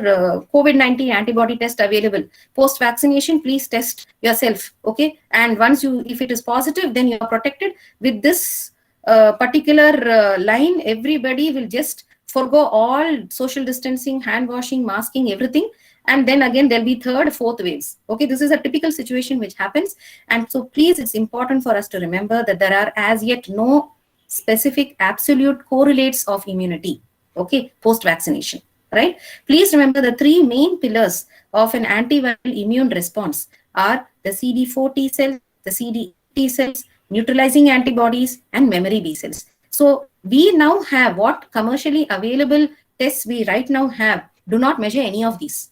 COVID-19 antibody test available. Post vaccination, please test yourself, okay, and once if it is positive, then you are protected. With this particular line, everybody will just forgo all social distancing, hand washing, masking, everything, and then again there'll be third, fourth waves. Okay, this is a typical situation which happens, and so please, it's important for us to remember that there are as yet no specific absolute correlates of immunity, okay, post vaccination, right? Please remember the three main pillars of an antiviral immune response are the CD4 T cells, the CD8 T cells, neutralizing antibodies, and memory B cells. So we now have what commercially available tests we right now have do not measure any of these.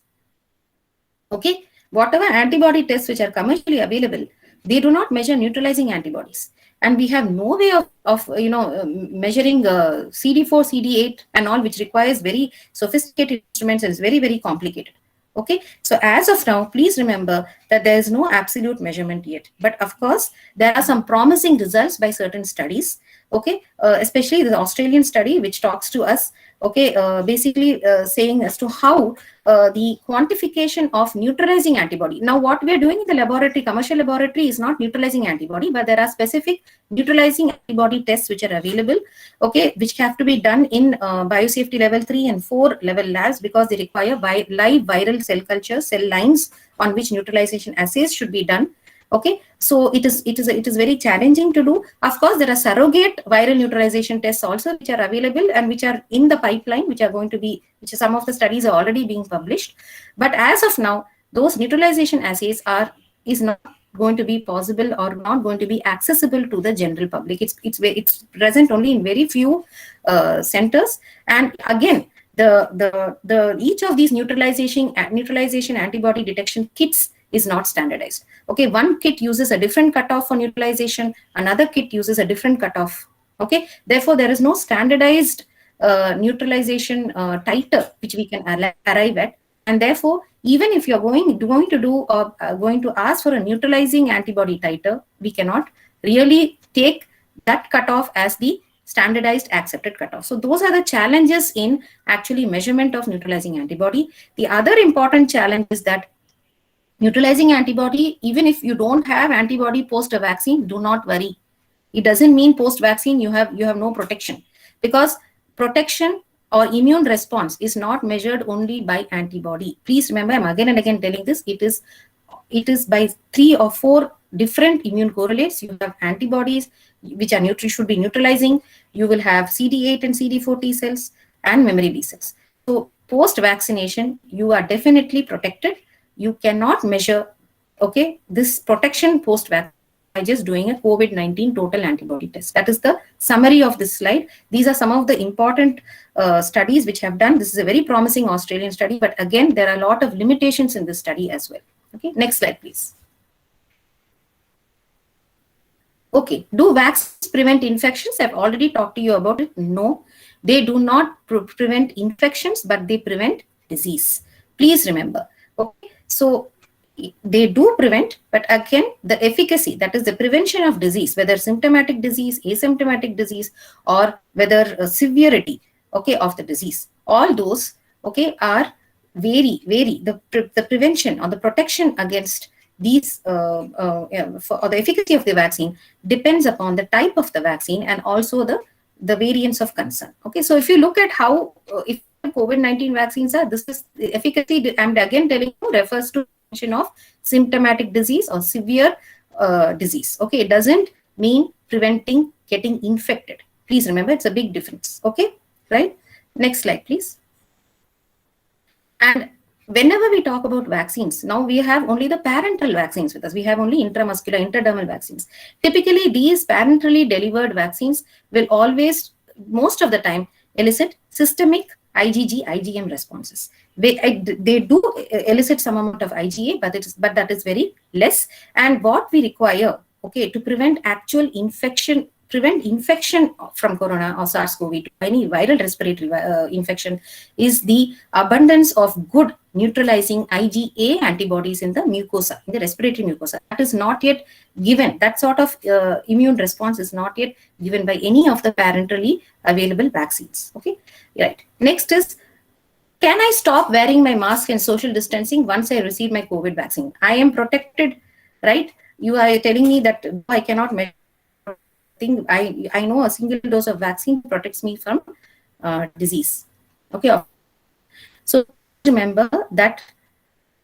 Okay, whatever antibody tests which are commercially available, they do not measure neutralizing antibodies, and we have no way of measuring CD4, CD8, and all, which requires very sophisticated instruments and is very, very complicated. Okay, so as of now, please remember that there is no absolute measurement yet. But of course, there are some promising results by certain studies. Okay, especially the Australian study, which talks to us, okay, basically saying as to how the quantification of neutralizing antibody. Now, what we are doing in the laboratory, commercial laboratory, is not neutralizing antibody, but there are specific neutralizing antibody tests which are available, okay, which have to be done in biosafety level 3 and 4 level labs, because they require live viral cell culture, cell lines on which neutralization assays should be done. Okay, so it is very challenging to do. Of course, there are surrogate viral neutralization tests also which are available and which are in the pipeline, which some of the studies are already being published. But as of now, those neutralization assays is not going to be possible or not going to be accessible to the general public. It's present only in very few centers, and again, each of these neutralization antibody detection kits is not standardized. Okay, one kit uses a different cutoff for neutralization, another kit uses a different cutoff. Okay, therefore there is no standardized neutralization titer which we can arrive at, and therefore even if you're going to ask for a neutralizing antibody titer, we cannot really take that cutoff as the standardized accepted cutoff. So those are the challenges in actually measurement of neutralizing antibody. The other important challenge is that neutralizing antibody, even if you don't have antibody post a vaccine, do not worry. It doesn't mean post vaccine you have no protection, because protection or immune response is not measured only by antibody. Please remember, I'm again and again telling this, it is by 3 or 4 different immune correlates. You have antibodies which are should be neutralizing. You will have CD8 and CD4 T cells and memory B cells. So post vaccination, you are definitely protected. You cannot measure, okay, this protection post-vaccine by just doing a COVID-19 total antibody test. That is the summary of this slide. These are some of the important studies which have done. This is a very promising Australian study, but again, there are a lot of limitations in this study as well. Okay, next slide, please. Okay, do vaccines prevent infections? I've already talked to you about it. No, they do not prevent infections, but they prevent disease. Please remember. Okay, so they do prevent, but again, the efficacy, that is the prevention of disease, whether symptomatic disease, asymptomatic disease, or whether severity, okay, of the disease, all those, okay, are vary. The prevention or the protection against these or the efficacy of the vaccine depends upon the type of the vaccine and also the the variants of concern. Okay, so if you look at how if COVID-19 vaccines are, this is the efficacy, I'm again telling you, refers to prevention of symptomatic disease or severe disease. Okay, it doesn't mean preventing getting infected. Please remember, it's a big difference. Okay, right? Next slide, please. And whenever we talk about vaccines, now we have only the parental vaccines with us. We have only intramuscular, intradermal vaccines. Typically, these parentally delivered vaccines will always, most of the time, elicit systemic IgG, IgM responses. They do elicit some amount of IgA, but that is very less. And what we require, okay, to prevent actual infection, prevent infection from corona or SARS-CoV-2, any viral respiratory infection, is the abundance of good neutralizing IgA antibodies in the mucosa, in the respiratory mucosa. That is not yet given. That sort of immune response is not yet given by any of the parentally available vaccines. Okay, right. Next is, can I stop wearing my mask and social distancing once I receive my COVID vaccine? I am protected, right? You are telling me that I cannot think I know a single dose of vaccine protects me from disease. Okay, so remember that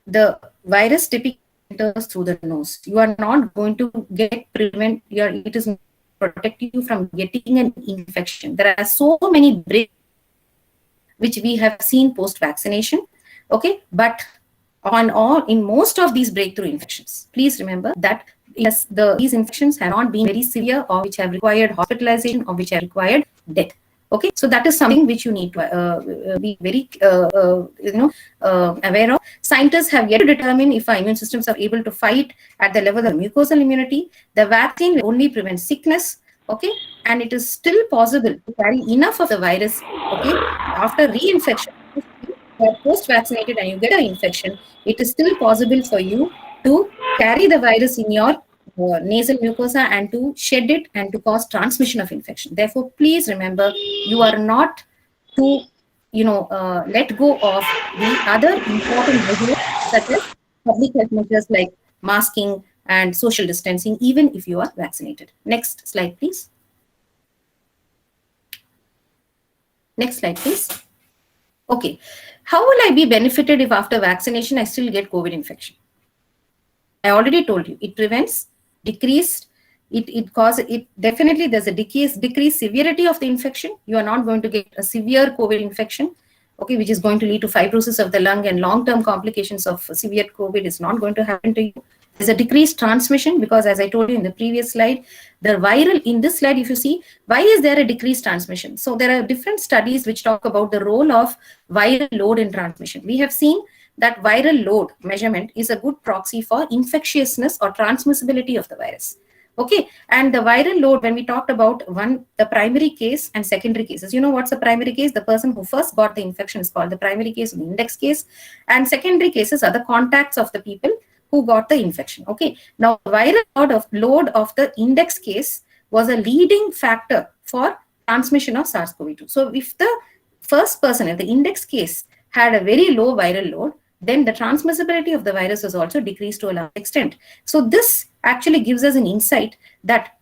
the virus typically enters through the nose. You are not going to it is not protect you from getting an infection. There are so many breaks which we have seen post-vaccination. Okay, but in most of these breakthrough infections, please remember that yes, these infections have not been very severe, or which have required hospitalization, or which have required death. Okay, so that is something which you need to be very aware of. Scientists have yet to determine if our immune systems are able to fight at the level of mucosal immunity. The vaccine will only prevent sickness. Okay, and it is still possible to carry enough of the virus. Okay, after reinfection, if you are post-vaccinated and you get an infection, it is still possible for you to carry the virus in your nasal mucosa and to shed it and to cause transmission of infection. Therefore, please remember, you are not to let go of the other important measures such as public health measures like masking and social distancing, even if you are vaccinated. Next slide, please. Next slide, please. Okay, how will I be benefited if after vaccination I still get COVID infection? I already told you, it prevents, decreased, definitely there's a decreased severity of the infection. You are not going to get a severe COVID infection, okay, which is going to lead to fibrosis of the lung, and long-term complications of severe COVID is not going to happen to you. There's a decreased transmission because, as I told you in the previous slide, in this slide, if you see, why is there a decreased transmission? So there are different studies which talk about the role of viral load in transmission. We have seen that viral load measurement is a good proxy for infectiousness or transmissibility of the virus. Okay, and the viral load, when we talked about the primary case and secondary cases, you know what's the primary case? The person who first got the infection is called the primary case, the index case, and secondary cases are the contacts of the people who got the infection. Okay, now viral load of the index case was a leading factor for transmission of SARS-CoV-2. So if the first person in the index case had a very low viral load, then the transmissibility of the virus was also decreased to a large extent. So this actually gives us an insight that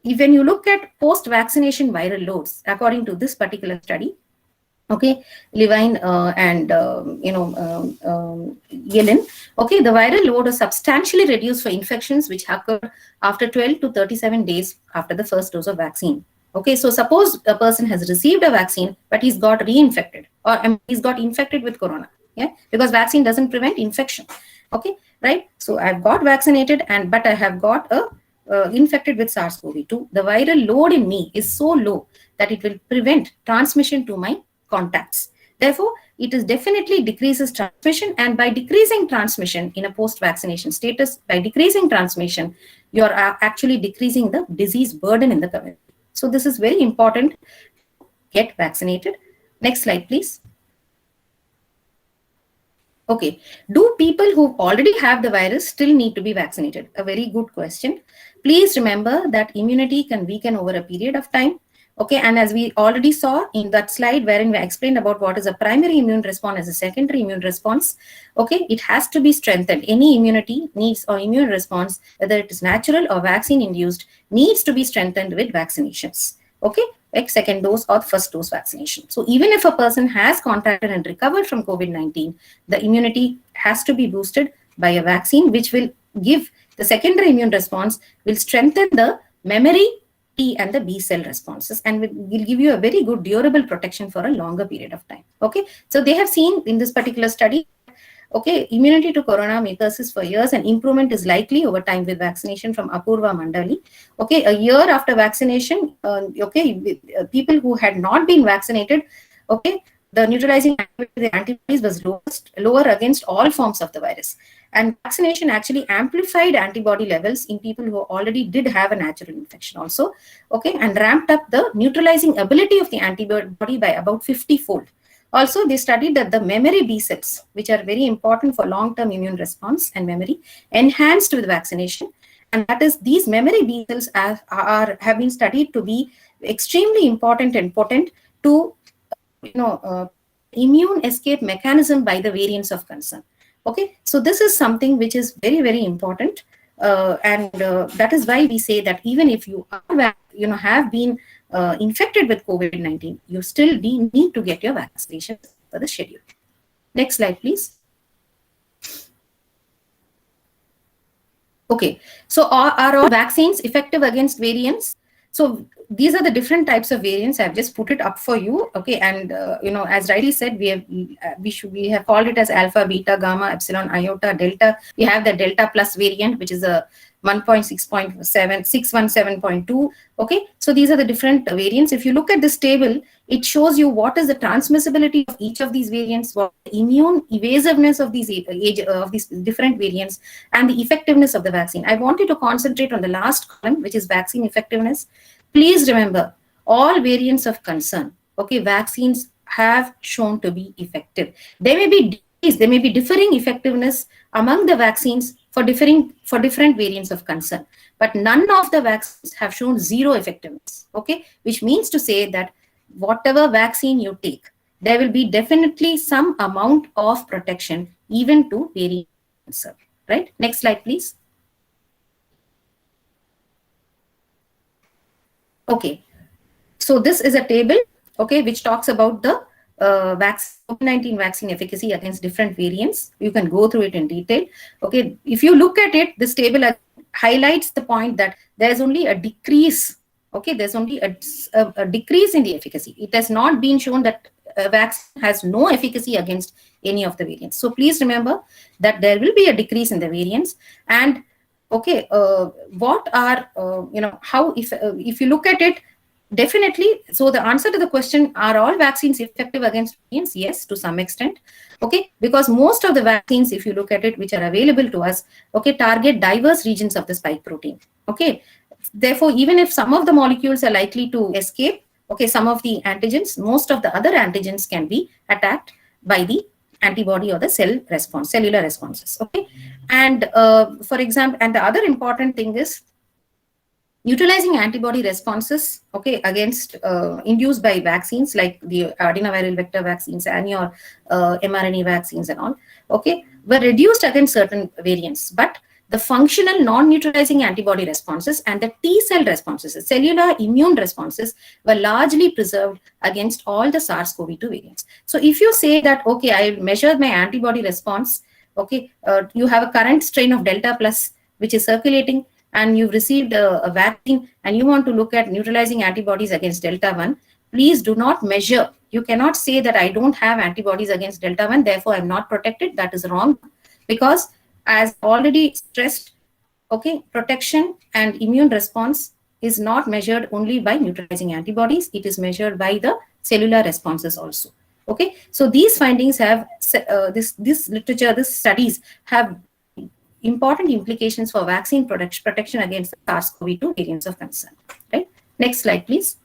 when you look at post-vaccination viral loads, according to this particular study, okay, Levine and Yellen, okay, the viral load was substantially reduced for infections which occurred after 12 to 37 days after the first dose of vaccine. Okay, so suppose a person has received a vaccine, but he's got reinfected, or he's got infected with corona. Yeah, because vaccine doesn't prevent infection. Okay, right? So I've got vaccinated, but I have got infected with SARS-CoV-2. The viral load in me is so low that it will prevent transmission to my contacts. Therefore, it is definitely decreases transmission, and by decreasing transmission in a post-vaccination status, by decreasing transmission, you are actually decreasing the disease burden in the community. So this is very important. Get vaccinated. Next slide, please. Okay, do people who already have the virus still need to be vaccinated? A very good question. Please remember that immunity can weaken over a period of time. Okay, and as we already saw in that slide wherein we explained about what is a primary immune response as a secondary immune response, okay, it has to be strengthened. Any immunity needs or immune response, whether it is natural or vaccine induced, needs to be strengthened with vaccinations. okay, like second dose or first dose vaccination. So even if a person has contracted and recovered from COVID-19, the immunity has to be boosted by a vaccine, which will give the secondary immune response, will strengthen the memory T and the B cell responses, and will give you a very good durable protection for a longer period of time. Okay, so they have seen in this particular study, okay, immunity to corona may persist for years and improvement is likely over time with vaccination from Apurva Mandali. Okay, a year after vaccination, people who had not been vaccinated, okay, the neutralizing antibodies was lower against all forms of the virus. And vaccination actually amplified antibody levels in people who already did have a natural infection also, okay, and ramped up the neutralizing ability of the antibody by about 50-fold. Also, they studied that the memory B cells, which are very important for long-term immune response and memory, enhanced with vaccination. And that is, these memory B cells have been studied to be extremely important and potent to, immune escape mechanism by the variants of concern. Okay, so this is something which is very, very important. And that is why we say that even if you are, have been infected with COVID-19, you still need to get your vaccination for the schedule. Next slide, please. Okay, so are all vaccines effective against variants? So these are the different types of variants. I've just put it up for you. Okay, and as rightly said, we have called it as alpha, beta, gamma, epsilon, iota, delta. We have the delta plus variant, which is a 1.617.2. Okay, so these are the different variants. If you look at this table, it shows you what is the transmissibility of each of these variants, what the immune evasiveness of these different variants, and the effectiveness of the vaccine. I want you to concentrate on the last column, which is vaccine effectiveness. Please remember, all variants of concern, okay, vaccines have shown to be effective. There may be differing effectiveness among the vaccines for different variants of concern, but none of the vaccines have shown zero effectiveness. Okay, which means to say that whatever vaccine you take, there will be definitely some amount of protection even to variant concern. Right? Next slide, please. Okay, so this is a table, okay, which talks about the COVID-19 vaccine efficacy against different variants. You can go through it in detail. Okay, if you look at it, this table highlights the point that there is only a decrease. Okay, there's only a decrease in the efficacy. It has not been shown that a vaccine has no efficacy against any of the variants. So please remember that there will be a decrease in the variants. And okay, what are how if you look at it, definitely. So the answer to the question, are all vaccines effective against variants? Yes, to some extent. Okay, because most of the vaccines, if you look at it, which are available to us, okay, target diverse regions of the spike protein. Okay, therefore, even if some of the molecules are likely to escape, okay, some of the antigens, most of the other antigens can be attacked by the antibody or the cellular responses. Okay, and for example, and the other important thing is neutralizing antibody responses, okay, against induced by vaccines like the adenoviral vector vaccines and your mRNA vaccines and all, okay, were reduced against certain variants, but the functional non-neutralizing antibody responses and the T cell responses, the cellular immune responses, were largely preserved against all the SARS-CoV-2 variants. So if you say that, okay, I measured my antibody response, okay, you have a current strain of Delta plus which is circulating, and you've received a vaccine and you want to look at neutralizing antibodies against Delta 1, please do not measure. You cannot say that I don't have antibodies against Delta 1, therefore I'm not protected. That is wrong, because as already stressed, okay, protection and immune response is not measured only by neutralizing antibodies. It is measured by the cellular responses also. Okay, so these findings have this literature, these studies have important implications for vaccine protection against the SARS-CoV-2 variants of concern. Right? Next slide, please.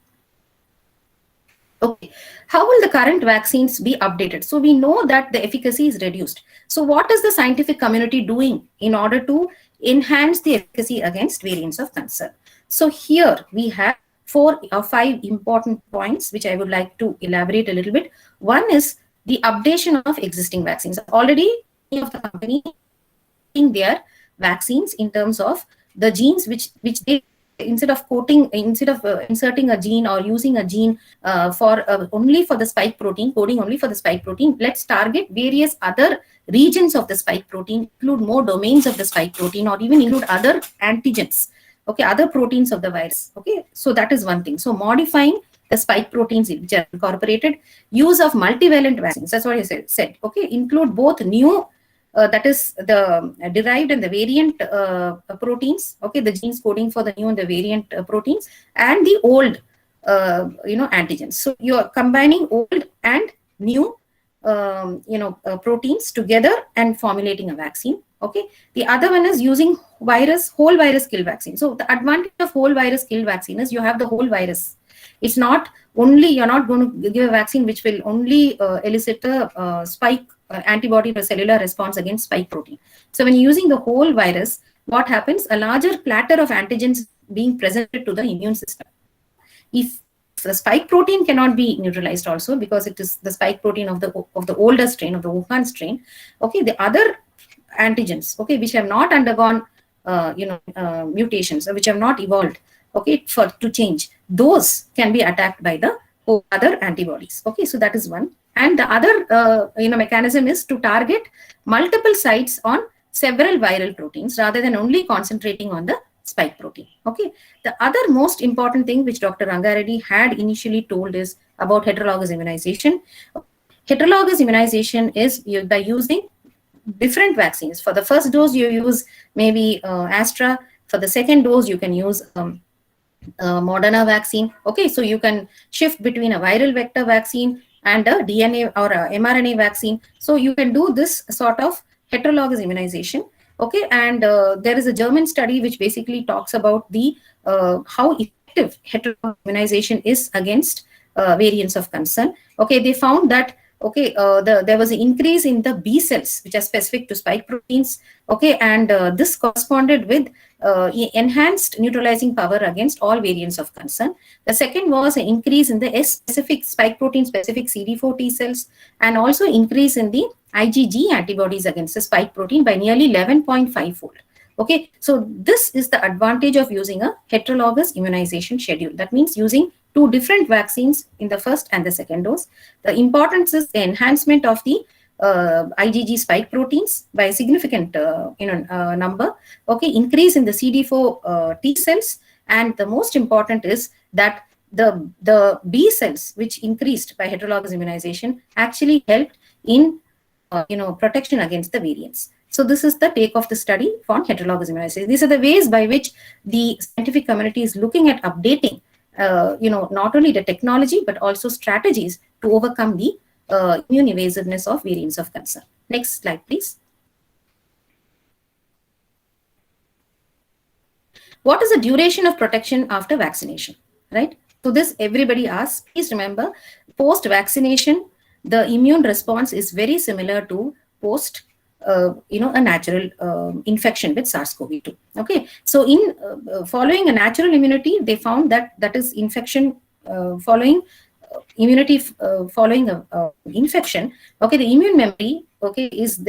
Okay, how will the current vaccines be updated? So we know that the efficacy is reduced. So what is the scientific community doing in order to enhance the efficacy against variants of concern? So here we have 4 or 5 important points which I would like to elaborate a little bit. One is the updation of existing vaccines. Already many of the companies their vaccines in terms of the genes which they instead of inserting a gene or using a gene only for the spike protein, coding only for the spike protein, let's target various other regions of the spike protein, include more domains of the spike protein, or even include other antigens, okay, other proteins of the virus. Okay, so that is one thing. So modifying the spike proteins which are incorporated, use of multivalent vaccines, that's what I said. Okay, include both new that is the derived and the variant proteins, okay, the genes coding for the new and the variant proteins, and the old antigens. So you are combining old and new proteins together and formulating a vaccine. Okay, the other one is using whole virus kill vaccine. So the advantage of whole virus kill vaccine is you have the whole virus. It's not only, you're not going to give a vaccine which will only elicit a spike antibody or cellular response against spike protein. So when using the whole virus, what happens? A larger platter of antigens being presented to the immune system. If the spike protein cannot be neutralized also, because it is the spike protein of the older strain, of the Wuhan strain, okay, the other antigens, okay, which have not undergone mutations, or which have not evolved, okay, to change, those can be attacked by the other antibodies. Okay, so that is one. And the other mechanism is to target multiple sites on several viral proteins rather than only concentrating on the spike protein. Okay, the other most important thing which Dr. Rangareddy had initially told is about heterologous immunization. Heterologous immunization is by using different vaccines. For the first dose, you use maybe Astra. For the second dose, you can use Moderna vaccine. Okay, so you can shift between a viral vector vaccine and a DNA or a mRNA vaccine. So you can do this sort of heterologous immunization. Okay, and there is a German study which basically talks about the how effective heterologous immunization is against variants of concern. Okay, they found that there was an increase in the B cells which are specific to spike proteins. Okay, and this corresponded with enhanced neutralizing power against all variants of concern. The second was an increase in the S-specific spike protein specific CD4 T cells, and also increase in the IgG antibodies against the spike protein by nearly 11.5-fold. Okay, so this is the advantage of using a heterologous immunization schedule. That means using two different vaccines in the first and the second dose. The importance is the enhancement of the IgG spike proteins by a significant number. Okay, increase in the CD4 T cells, and the most important is that the B cells which increased by heterologous immunization actually helped in protection against the variants. So this is the take of the study on heterologous immunization. These are the ways by which the scientific community is looking at updating not only the technology but also strategies to overcome the immune evasiveness of variants of concern. Next slide, please. What is the duration of protection after vaccination, right? So this everybody asks. Please remember, post-vaccination, the immune response is very similar to post a natural infection with SARS-CoV-2. Okay, so in following a natural immunity, they found that is infection following immunity following a infection. Okay, the immune memory, okay, is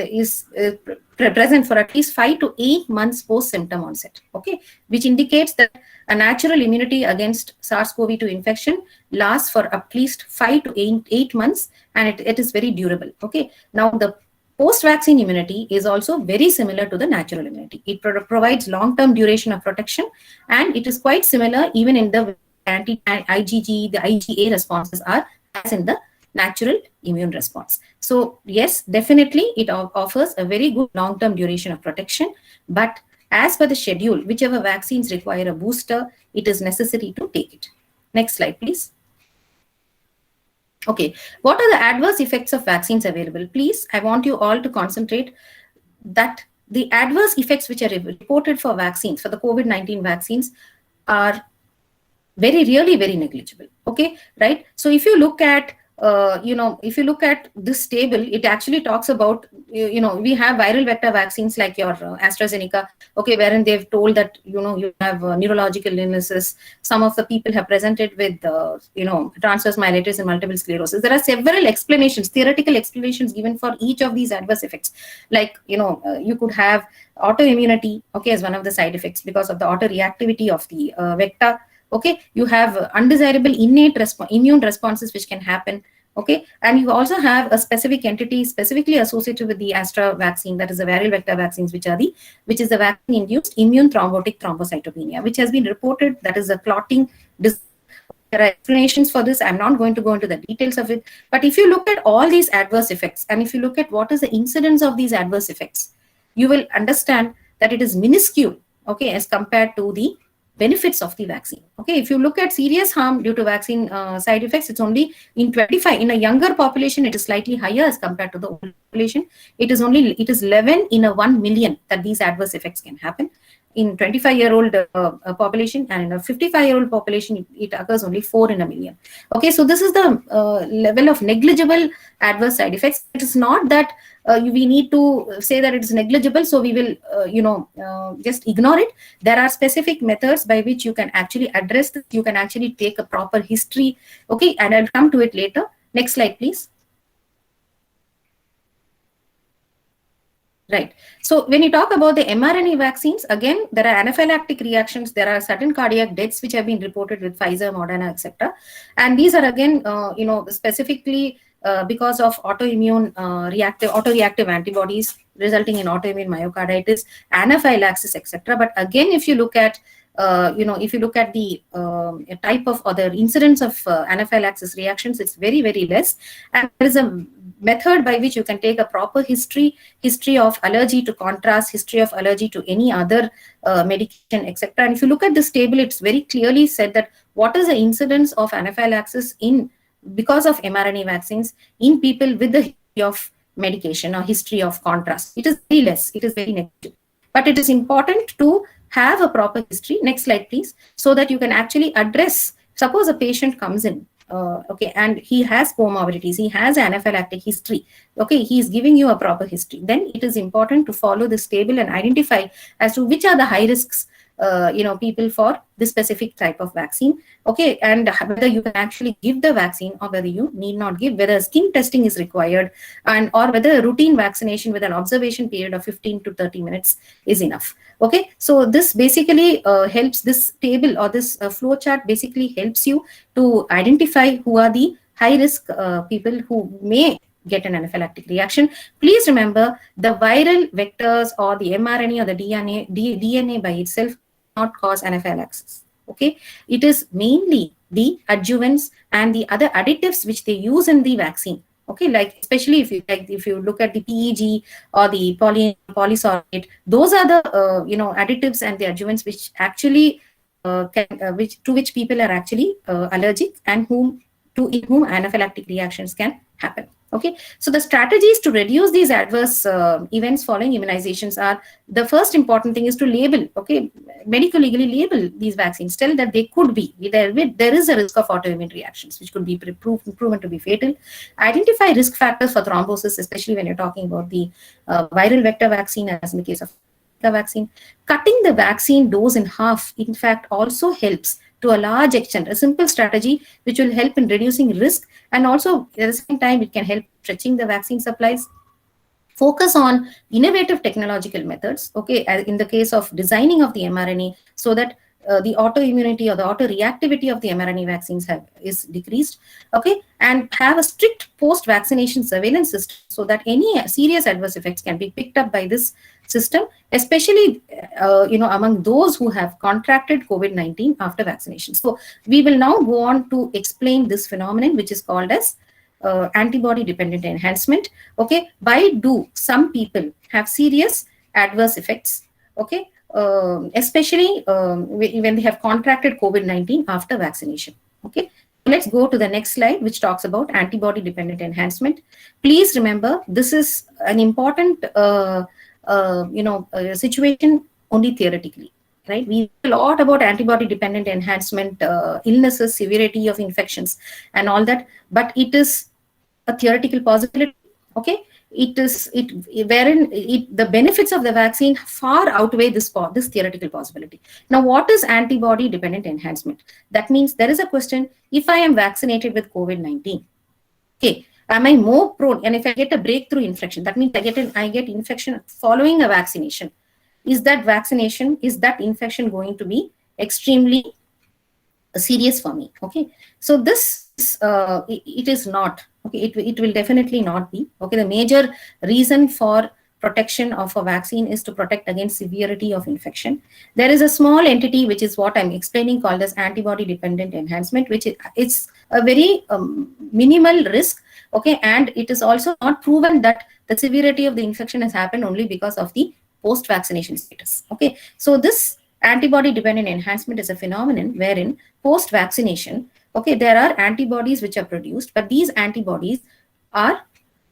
present for at least 5 to 8 months post symptom onset. Okay, which indicates that a natural immunity against SARS-CoV-2 infection lasts for at least 5 to 8 months, and it is very durable. Okay, now the post-vaccine immunity is also very similar to the natural immunity. It provides long-term duration of protection, and it is quite similar even in the anti-IgG, the IgA responses are as in the natural immune response. So yes, definitely it offers a very good long-term duration of protection, but as per the schedule, whichever vaccines require a booster, it is necessary to take it. Next slide, please. Okay, what are the adverse effects of vaccines available? Please, I want you all to concentrate that the adverse effects which are reported for vaccines, for the COVID-19 vaccines, are very negligible. Okay, right? So if you look at if you look at this table, it actually talks about, we have viral vector vaccines like your AstraZeneca, okay, wherein they've told that, you have neurological illnesses. Some of the people have presented with, transverse myelitis and multiple sclerosis. There are several explanations, theoretical explanations given for each of these adverse effects. Like, you could have autoimmunity, okay, as one of the side effects because of the autoreactivity of the vector. Okay, you have undesirable innate immune responses which can happen. Okay, and you also have a specific entity specifically associated with the Astra vaccine, that is the viral vector vaccines, which is the vaccine-induced immune thrombotic thrombocytopenia, which has been reported. That is a clotting disease. There are explanations for this. I'm not going to go into the details of it. But if you look at all these adverse effects, and if you look at what is the incidence of these adverse effects, you will understand that it is minuscule, okay, as compared to the benefits of the vaccine. Okay, if you look at serious harm due to vaccine side effects, it's only in a younger population, it is slightly higher as compared to the older population. It is 11 in a 1 million that these adverse effects can happen. In 25-year-old population, and in a 55-year-old population, it occurs only 4 in a million. Okay, so this is the level of negligible adverse side effects. It is not that we need to say that it is negligible, so we will, just ignore it. There are specific methods by which you can actually address this. You can actually take a proper history. Okay, and I'll come to it later. Next slide, please. Right. So when you talk about the mRNA vaccines, again, there are anaphylactic reactions. There are certain cardiac deaths which have been reported with Pfizer, Moderna, etc. And these are again, specifically because of autoreactive antibodies resulting in autoimmune myocarditis, anaphylaxis, etc. But again, if you look at the type of or the incidence of anaphylaxis reactions, it's very, very less. And there is a method by which you can take a proper history of allergy to contrast, history of allergy to any other medication, etc. And if you look at this table, it's very clearly said that what is the incidence of anaphylaxis because of mRNA vaccines in people with the history of medication or history of contrast. It is very less. It is very negligible. But it is important to have a proper history. Next slide, please, so that you can actually address. Suppose a patient comes in, okay, and he has comorbidities, he has anaphylactic history, okay, he is giving you a proper history. Then it is important to follow this table and identify as to which are the high risks, people for this specific type of vaccine, okay, and whether you can actually give the vaccine or whether you need not give, whether skin testing is required, and or whether a routine vaccination with an observation period of 15 to 30 minutes is enough. Okay, so this basically helps, this table or this flow chart basically helps you to identify who are the high risk people who may get an anaphylactic reaction. Please remember, the viral vectors or the mRNA or the DNA by itself not cause anaphylaxis. Okay, it is mainly the adjuvants and the other additives which they use in the vaccine. Okay, like especially if you look at the PEG or the polysorbate, those are the additives and the adjuvants which actually to which people are actually allergic and in whom anaphylactic reactions can happen. Okay, so the strategies to reduce these adverse events following immunizations are, the first important thing is to label, okay, medical legally label these vaccines, tell that they could be, there is a risk of autoimmune reactions which could be proven to be fatal. Identify risk factors for thrombosis, especially when you're talking about the viral vector vaccine, as in the case of the vaccine. Cutting the vaccine dose in half, in fact, also helps to a large extent, a simple strategy which will help in reducing risk, and also at the same time it can help stretching the vaccine supplies. Focus on innovative technological methods, okay, in the case of designing of the mRNA, so that the autoimmunity or the autoreactivity of the mRNA vaccines is decreased, okay, and have a strict post-vaccination surveillance system so that any serious adverse effects can be picked up by this system, especially among those who have contracted COVID-19 after vaccination. So we will now go on to explain this phenomenon, which is called as antibody dependent enhancement. Okay, why do some people have serious adverse effects, okay, especially when they have contracted COVID-19 after vaccination? Okay, let's go to the next slide, which talks about antibody dependent enhancement. Please remember, this is an important situation only theoretically, right? We know a lot about antibody dependent enhancement, illnesses, severity of infections and all that, but it is a theoretical possibility. Okay, the benefits of the vaccine far outweigh this theoretical possibility. Now, what is antibody dependent enhancement? That means there is a question: if I am vaccinated with COVID-19, okay, am I more prone? And if I get a breakthrough infection, that means I get infection following a vaccination. Is that infection going to be extremely serious for me? Okay, so this it is not. Okay, it will definitely not be. Okay, the major reason for protection of a vaccine is to protect against severity of infection. There is a small entity, which is what I'm explaining, called as antibody dependent enhancement, which it's a very minimal risk. Okay, and it is also not proven that the severity of the infection has happened only because of the post vaccination status. Okay, so this antibody dependent enhancement is a phenomenon wherein post vaccination, okay, there are antibodies which are produced, but these antibodies are,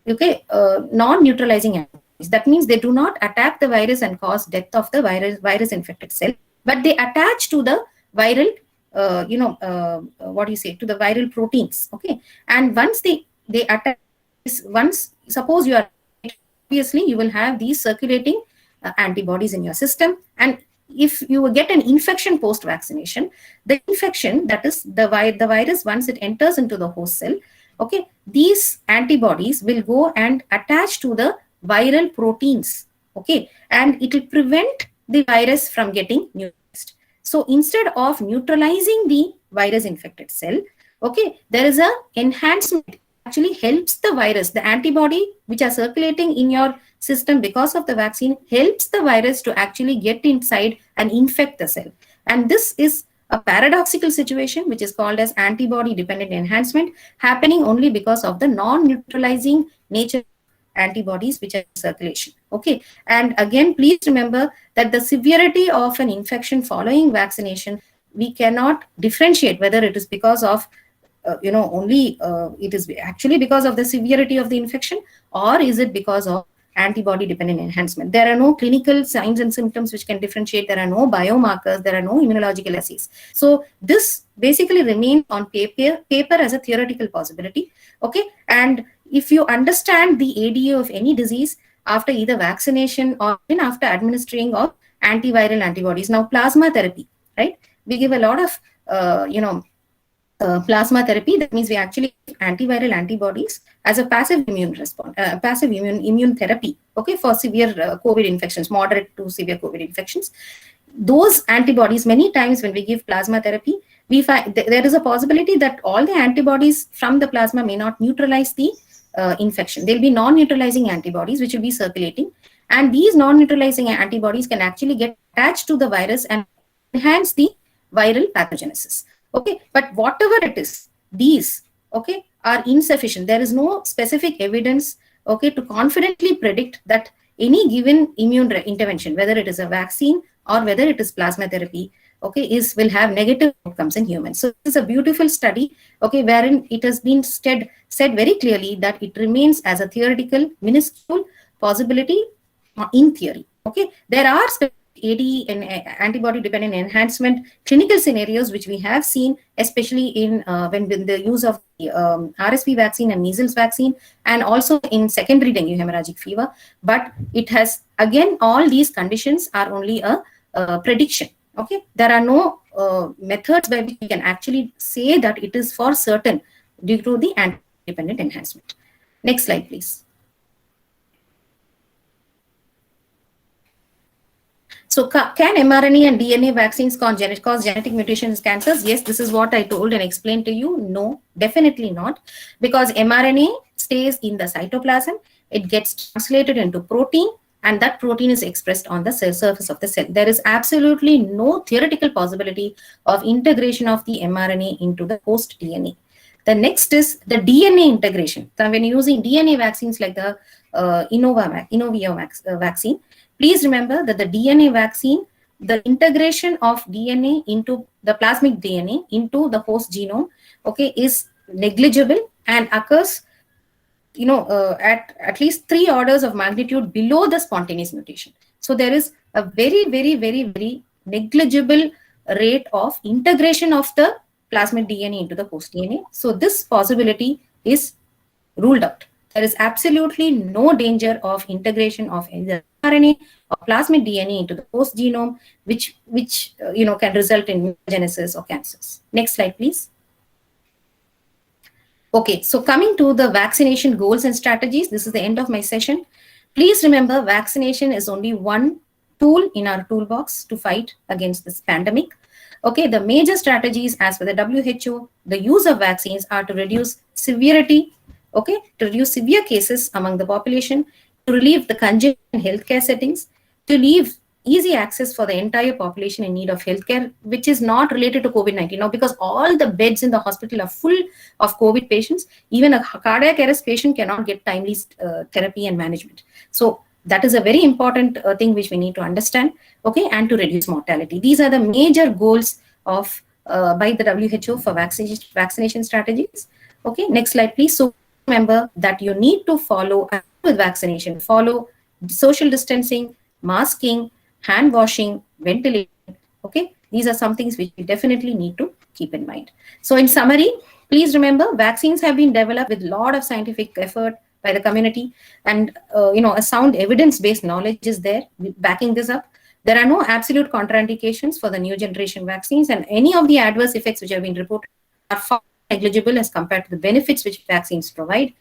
okay, non-neutralizing antibodies. That means they do not attack the virus and cause death of the virus infected cell, but they attach to the viral, to the viral proteins. Okay, and once they attach, suppose you are, obviously you will have these circulating antibodies in your system, and if you get an infection post vaccination, the infection, that is the virus, once it enters into the host cell, okay, these antibodies will go and attach to the viral proteins, okay, and it will prevent the virus from getting neutralized. So instead of neutralizing the virus infected cell, okay, there is a enhancement. Actually helps the virus, the antibody which are circulating in your system because of the vaccine, helps the virus to actually get inside and infect the cell. And this is a paradoxical situation which is called as antibody dependent enhancement, happening only because of the non-neutralizing nature of antibodies which are in circulation. Okay, and again, please remember that the severity of an infection following vaccination, we cannot differentiate whether it is because of it is actually because of the severity of the infection, or is it because of antibody dependent enhancement. There are no clinical signs and symptoms which can differentiate. There are no biomarkers. There are no immunological assays. So this basically remains on paper as a theoretical possibility. Okay, and if you understand the ADA of any disease after either vaccination or even after administering of antiviral antibodies, now plasma therapy, right? We give a lot of plasma therapy. That means we actually give antiviral antibodies as a passive immune response, passive immune therapy, okay, for severe COVID infections, moderate to severe COVID infections. Those antibodies, many times when we give plasma therapy, we find there is a possibility that all the antibodies from the plasma may not neutralize the infection. There will be non-neutralizing antibodies which will be circulating, and these non-neutralizing antibodies can actually get attached to the virus and enhance the viral pathogenesis. Okay, but whatever it is, these, okay, are insufficient. There is no specific evidence, okay, to confidently predict that any given immune intervention, whether it is a vaccine or whether it is plasma therapy, okay, will have negative outcomes in humans. So this is a beautiful study, okay, wherein it has been said very clearly that it remains as a theoretical, minuscule possibility in theory. Okay, there are AD and antibody dependent enhancement clinical scenarios which we have seen, especially in when the use of the RSV vaccine and measles vaccine, and also in secondary dengue hemorrhagic fever. But it has, again, all these conditions are only a prediction. Okay, there are no methods by which we can actually say that it is for certain due to the antibody dependent enhancement. Next slide, please. So can mRNA and DNA vaccines cause genetic mutations in cancers? Yes, this is what I told and explained to you. No, definitely not, because mRNA stays in the cytoplasm. It gets translated into protein, and that protein is expressed on the cell surface of the cell. There is absolutely no theoretical possibility of integration of the mRNA into the host DNA. The next is the DNA integration. So when using DNA vaccines like the Inovio vaccine, please remember that the DNA vaccine, the integration of DNA into the plasmid DNA into the host genome, okay, is negligible and occurs, at least 3 orders of magnitude below the spontaneous mutation. So there is a very, very, very, very negligible rate of integration of the plasmid DNA into the host DNA. So this possibility is, ruled out. There is absolutely no danger of integration of either RNA or plasmid DNA into the host genome, which can result in mutagenesis or cancers. Next slide, please. Okay, so coming to the vaccination goals and strategies, this is the end of my session. Please remember, vaccination is only one tool in our toolbox to fight against this pandemic. Okay, the major strategies as per the WHO, the use of vaccines are to reduce severity, okay, to reduce severe cases among the population, to relieve the congestion in healthcare settings, to leave easy access for the entire population in need of healthcare, which is not related to COVID-19 now, because all the beds in the hospital are full of COVID patients. Even a cardiac arrest patient cannot get timely therapy and management. So that is a very important thing which we need to understand, okay, and to reduce mortality. These are the major goals of by the WHO for vaccination strategies. Okay, next slide, please. So remember that you need to follow with vaccination, follow social distancing, masking, hand washing, ventilation. Okay, these are some things which we definitely need to keep in mind. So in summary, please remember, vaccines have been developed with a lot of scientific effort by the community, and a sound evidence-based knowledge is there backing this up. There are no absolute contraindications for the new generation vaccines, and any of the adverse effects which have been reported are far negligible as compared to the benefits which vaccines provide.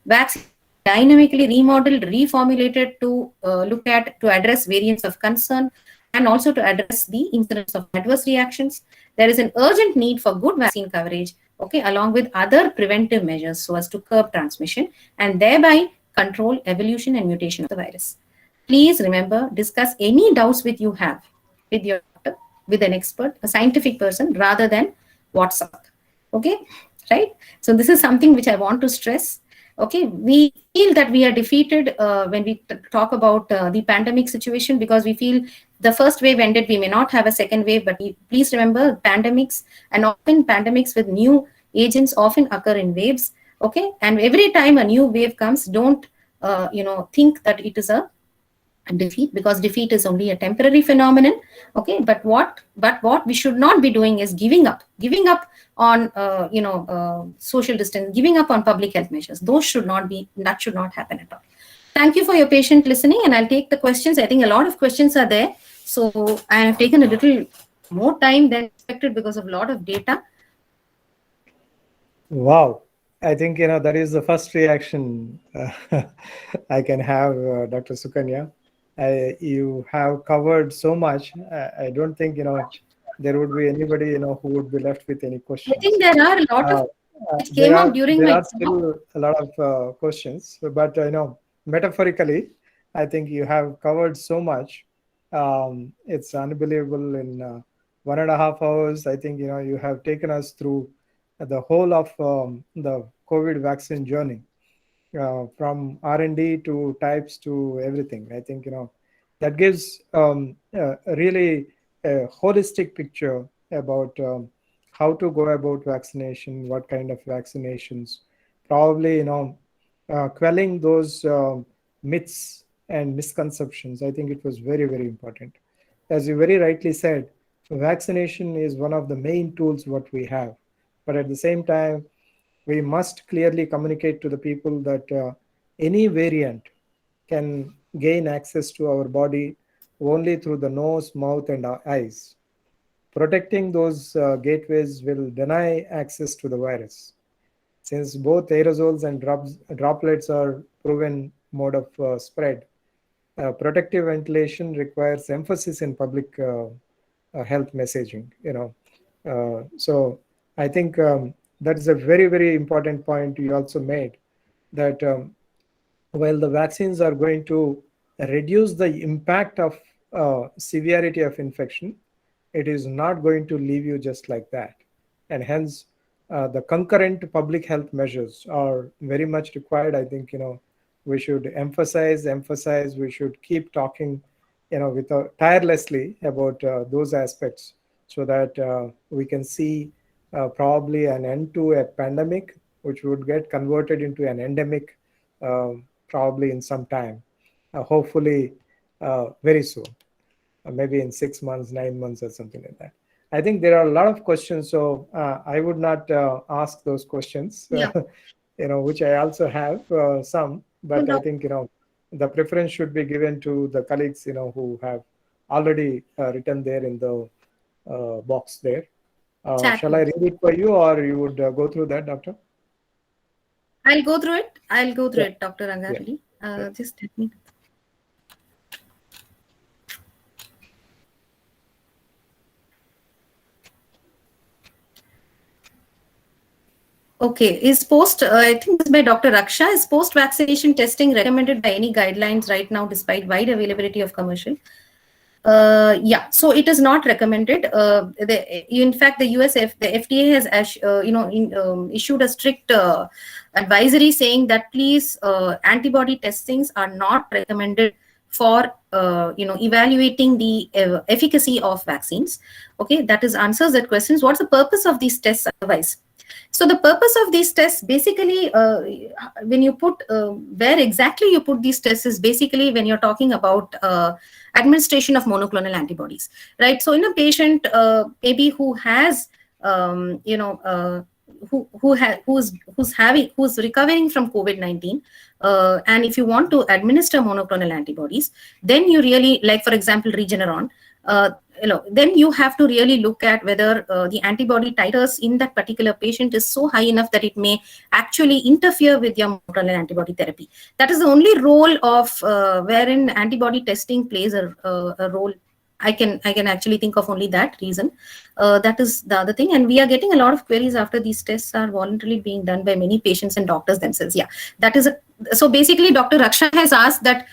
Vaccines dynamically remodeled, reformulated to address variants of concern and also to address the incidence of adverse reactions. There is an urgent need for good vaccine coverage, okay, along with other preventive measures so as to curb transmission and thereby control evolution and mutation of the virus. Please remember, discuss any doubts you have with your doctor, with an expert, a scientific person, rather than WhatsApp. Okay, right? So this is something which I want to stress. Okay, we feel that we are defeated when we talk about the pandemic situation, because we feel the first wave ended, we may not have a second wave, but please remember, pandemics, and often pandemics with new agents often occur in waves. Okay, and every time a new wave comes, don't think that it is a defeat, because defeat is only a temporary phenomenon. Okay, but what we should not be doing is giving up on social distance, giving up on public health measures. That should not happen at all. Thank you for your patient listening, and I'll take the questions. I think a lot of questions are there, so I have taken a little more time than expected because of a lot of data. Wow, I think that is the first reaction I can have, Dr. Sukanya. You have covered so much. I don't think there would be anybody who would be left with any questions. I think there are a lot of which came up during my. There are still a lot of questions, but metaphorically, I think you have covered so much. It's unbelievable. In 1.5 hours, I think you have taken us through the whole of the COVID vaccine journey. From R&D to types to everything. I think that gives really a holistic picture about how to go about vaccination, what kind of vaccinations, probably quelling those myths and misconceptions. I think it was very, very important. As you very rightly said, vaccination is one of the main tools what we have, but at the same time, we must clearly communicate to the people that any variant can gain access to our body only through the nose, mouth, and eyes. Protecting those gateways will deny access to the virus. Since both aerosols and droplets are proven mode of spread, protective ventilation requires emphasis in public health messaging. So I think that is a very, very important point you also made, that while the vaccines are going to reduce the impact of severity of infection, it is not going to leave you just like that. And hence, the concurrent public health measures are very much required. I think, we should emphasize, we should keep talking, tirelessly about those aspects, so that we can see probably an end to a pandemic, which would get converted into an endemic probably in some time, hopefully very soon, maybe in 6 months, 9 months or something like that. I think there are a lot of questions, so I would not ask those questions. Yeah. which I also have some, but I think, the preference should be given to the colleagues, who have already written there in the box there. Shall I read it for you, or you would go through that, Doctor? I'll go through it, Dr. Rangareddy. Just let me. Okay, I think this is by Dr. Raksha. Is post-vaccination testing recommended by any guidelines right now, despite wide availability of commercial? Yeah, so it is not recommended. In fact, the FDA has issued a strict advisory saying that please, antibody testings are not recommended for evaluating the efficacy of vaccines. Okay, that answers that questions. What's the purpose of these tests otherwise? So the purpose of these tests, basically, when you put where exactly you put these tests is basically when you're talking about administration of monoclonal antibodies, right? So in a patient maybe who has who's recovering from COVID-19, and if you want to administer monoclonal antibodies, then you really, like for example Regeneron, then you have to really look at whether the antibody titers in that particular patient is so high enough that it may actually interfere with your monoclonal antibody therapy. That is the only role of wherein antibody testing plays a role. I can actually think of only that reason. That is the other thing, and we are getting a lot of queries after these tests are voluntarily being done by many patients and doctors themselves. Yeah, that is so basically Dr. Raksha has asked that.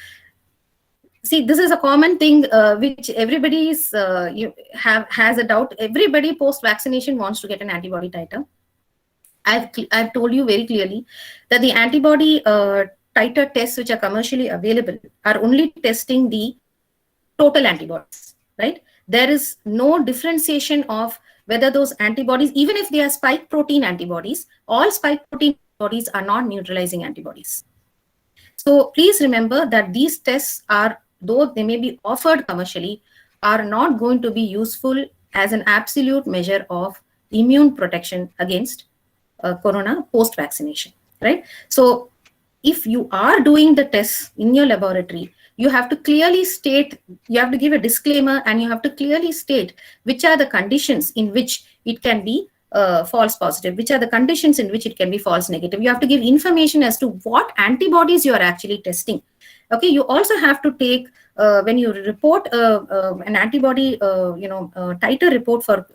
See, this is a common thing which everybody has a doubt. Everybody post-vaccination wants to get an antibody titer. I've told you very clearly that the antibody titer tests which are commercially available are only testing the total antibodies, right? There is no differentiation of whether those antibodies, even if they are spike protein antibodies, all spike protein antibodies are not neutralizing antibodies. So please remember that these tests are, though they may be offered commercially, are not going to be useful as an absolute measure of immune protection against corona post-vaccination, right? So if you are doing the tests in your laboratory, you have to clearly state, you have to give a disclaimer, and you have to clearly state which are the conditions in which it can be false positive, which are the conditions in which it can be false negative. You have to give information as to what antibodies you are actually testing. Okay, you also have to take when you report an antibody, titer report for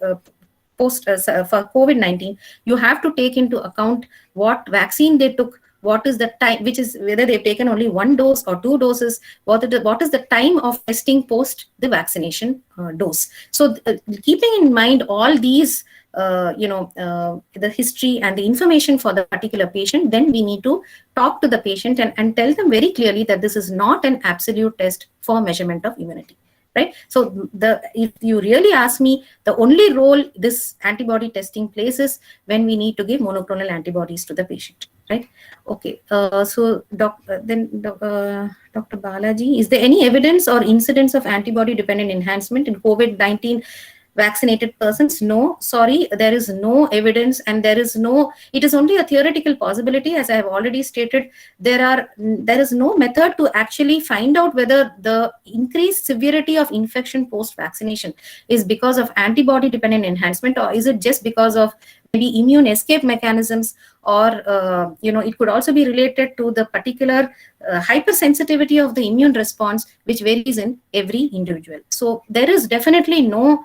for COVID-19, you have to take into account what vaccine they took, what is the time, which is whether they've taken only 1 dose or 2 doses, what is the time of testing post the vaccination dose. So keeping in mind all these the history and the information for the particular patient, then we need to talk to the patient and tell them very clearly that this is not an absolute test for measurement of immunity, right? So if you really ask me, the only role this antibody testing plays is when we need to give monoclonal antibodies to the patient, right? Okay, so Dr. Balaji, is there any evidence or incidence of antibody dependent enhancement in COVID-19 vaccinated persons? No, sorry, there is no evidence, and it is only a theoretical possibility. As I have already stated, there is no method to actually find out whether the increased severity of infection post vaccination is because of antibody dependent enhancement, or is it just because of maybe immune escape mechanisms, or it could also be related to the particular hypersensitivity of the immune response, which varies in every individual. So there is definitely no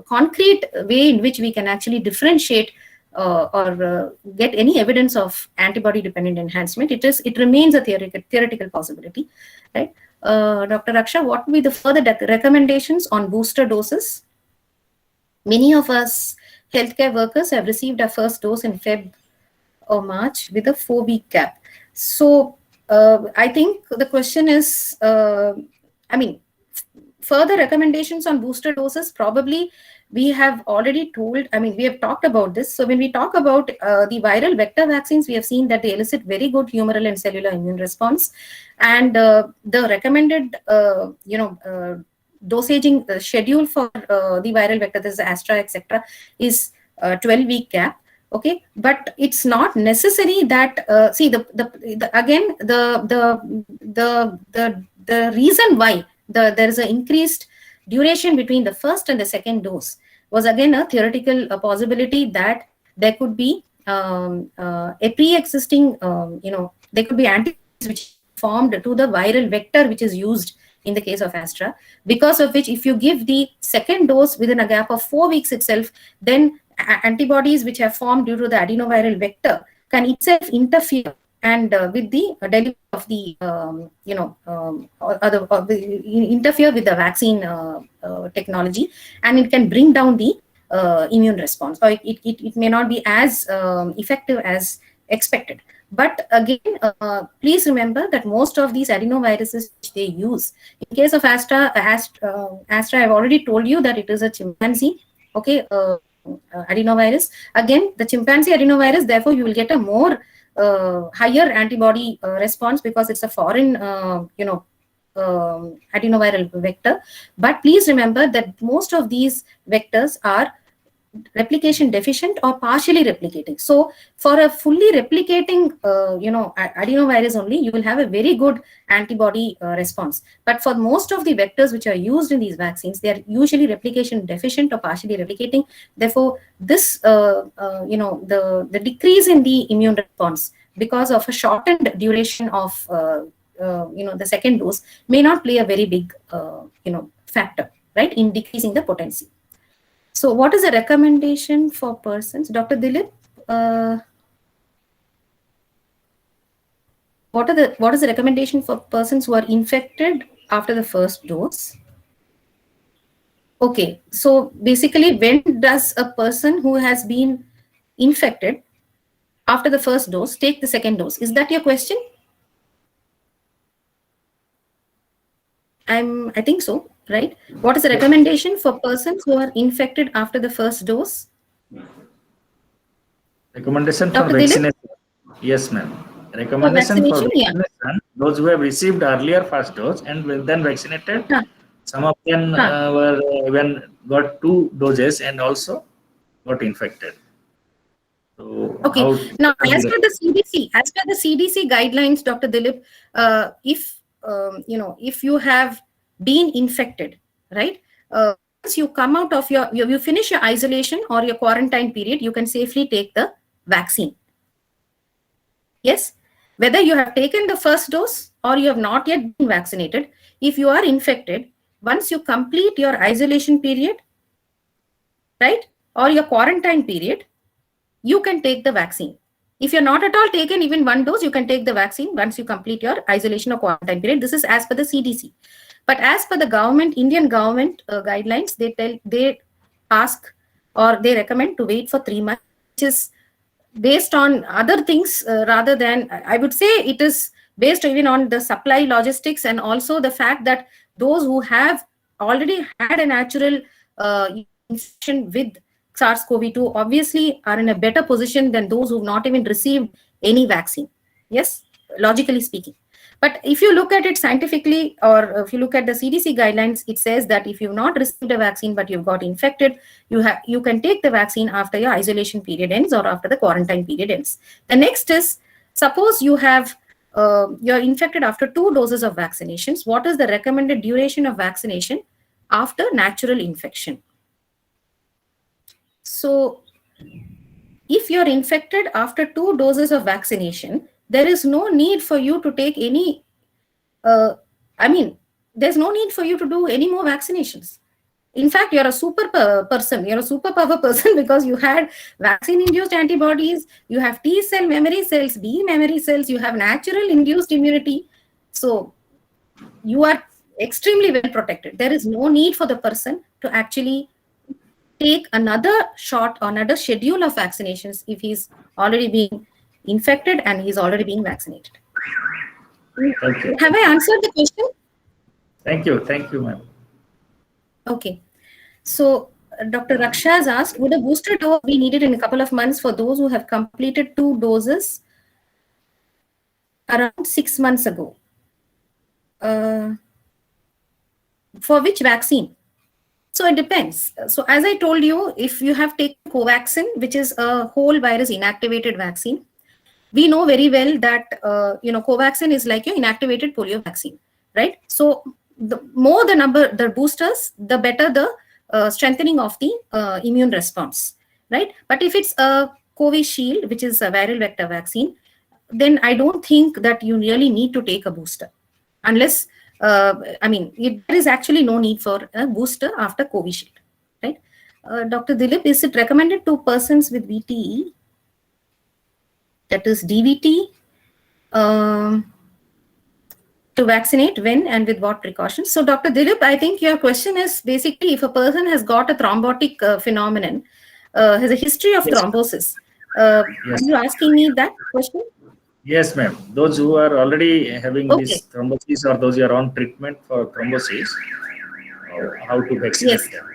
concrete way in which we can actually differentiate or get any evidence of antibody dependent enhancement. It remains a theoretical possibility, right? Dr. Raksha, what would be the further recommendations on booster doses? Many of us healthcare workers have received our first dose in Feb or March with a 4-week gap. So I think the question is, further recommendations on booster doses, probably we have already told, we have talked about this. So when we talk about the viral vector vaccines, we have seen that they elicit very good humoral and cellular immune response. And the recommended, dosaging schedule for the viral vector, this is Astra, etc., is 12-week gap. Okay, but it's not necessary that see again the reason why there is an increased duration between the first and the second dose was again a theoretical possibility that there could be a pre-existing there could be antibodies which formed to the viral vector which is used in the case of Astra, because of which if you give the second dose within a gap of 4 weeks itself, then antibodies which have formed due to the adenoviral vector can itself interfere and with the delivery of the interfere with the vaccine technology, and it can bring down the immune response, or it may not be as effective as expected. But again, please remember that most of these adenoviruses which they use, in case of Astra, I've already told you that it is a chimpanzee, okay, adenovirus. Again, the chimpanzee adenovirus, therefore you will get a more higher antibody response because it's a foreign, adenoviral vector. But please remember that most of these vectors are replication deficient or partially replicating. So for a fully replicating adenovirus only, you will have a very good antibody response. But for most of the vectors which are used in these vaccines, they are usually replication deficient or partially replicating. Therefore this the decrease in the immune response because of a shortened duration of the second dose may not play a very big factor, right, in decreasing the potency. So what is the recommendation for persons? Dr. Dilip, what is the recommendation for persons who are infected after the first dose? Okay, so basically, when does a person who has been infected after the first dose take the second dose? Is that your question? I think so, right? What is the recommendation for persons who are infected after the first dose? Recommendation for Dr. Dilip? vaccination. Yes, ma'am. Recommendation for vaccination, yeah. vaccination. Those who have received earlier first dose and will then vaccinated. Huh. Some of them were even got 2 doses and also got infected. So okay. Now, as per the CDC guidelines, Dr. Dilip, if you have been infected, right? Once you come out of you finish your isolation or your quarantine period, you can safely take the vaccine. Yes, whether you have taken the first dose or you have not yet been vaccinated, if you are infected, once you complete your isolation period, right, or your quarantine period, you can take the vaccine. If you're not at all taken even 1 dose, you can take the vaccine once you complete your isolation or quarantine period. This is as per the CDC. But as per the government, Indian government guidelines, they ask or they recommend to wait for 3 months, which is based on other things rather than, I would say it is based even on the supply logistics and also the fact that those who have already had a natural infection with SARS-CoV-2 obviously are in a better position than those who have not even received any vaccine. Yes, logically speaking. But if you look at it scientifically, or if you look at the CDC guidelines, it says that if you've not received a vaccine but you've got infected, you can take the vaccine after your isolation period ends or after the quarantine period ends. The next is, suppose you have you're infected after 2 doses of vaccinations. What is the recommended duration of vaccination after natural infection? So if you're infected after 2 doses of vaccination, there is no need for you to take any, there's no need for you to do any more vaccinations. In fact, you're a person, you're a superpower person because you had vaccine-induced antibodies, you have T cell memory cells, B memory cells, you have natural induced immunity. So you are extremely well protected. There is no need for the person to actually take another shot or another schedule of vaccinations if he's already being infected and he's already being vaccinated. Thank you. Have I answered the question? Thank you, ma'am. Okay. So Dr. Raksha has asked, would a booster dose be needed in a couple of months for those who have completed 2 doses around 6 months ago? For which vaccine? So it depends. So as I told you, if you have taken Covaxin, which is a whole virus inactivated vaccine, we know very well that Covaxin is like your inactivated polio vaccine, right? So the more the boosters, the better the strengthening of the immune response, right? But if it's a Covishield, which is a viral vector vaccine, then I don't think that you really need to take a booster, unless there is actually no need for a booster after Covishield, right? Dr. Dilip, is it recommended to persons with VTE, that is DVT, to vaccinate when and with what precautions? So Dr. Dilip, I think your question is basically if a person has got a thrombotic phenomenon, has a history of thrombosis. Are you asking me that question? Yes, ma'am. Those who are already having this thrombosis or those who are on treatment for thrombosis, how to vaccinate them?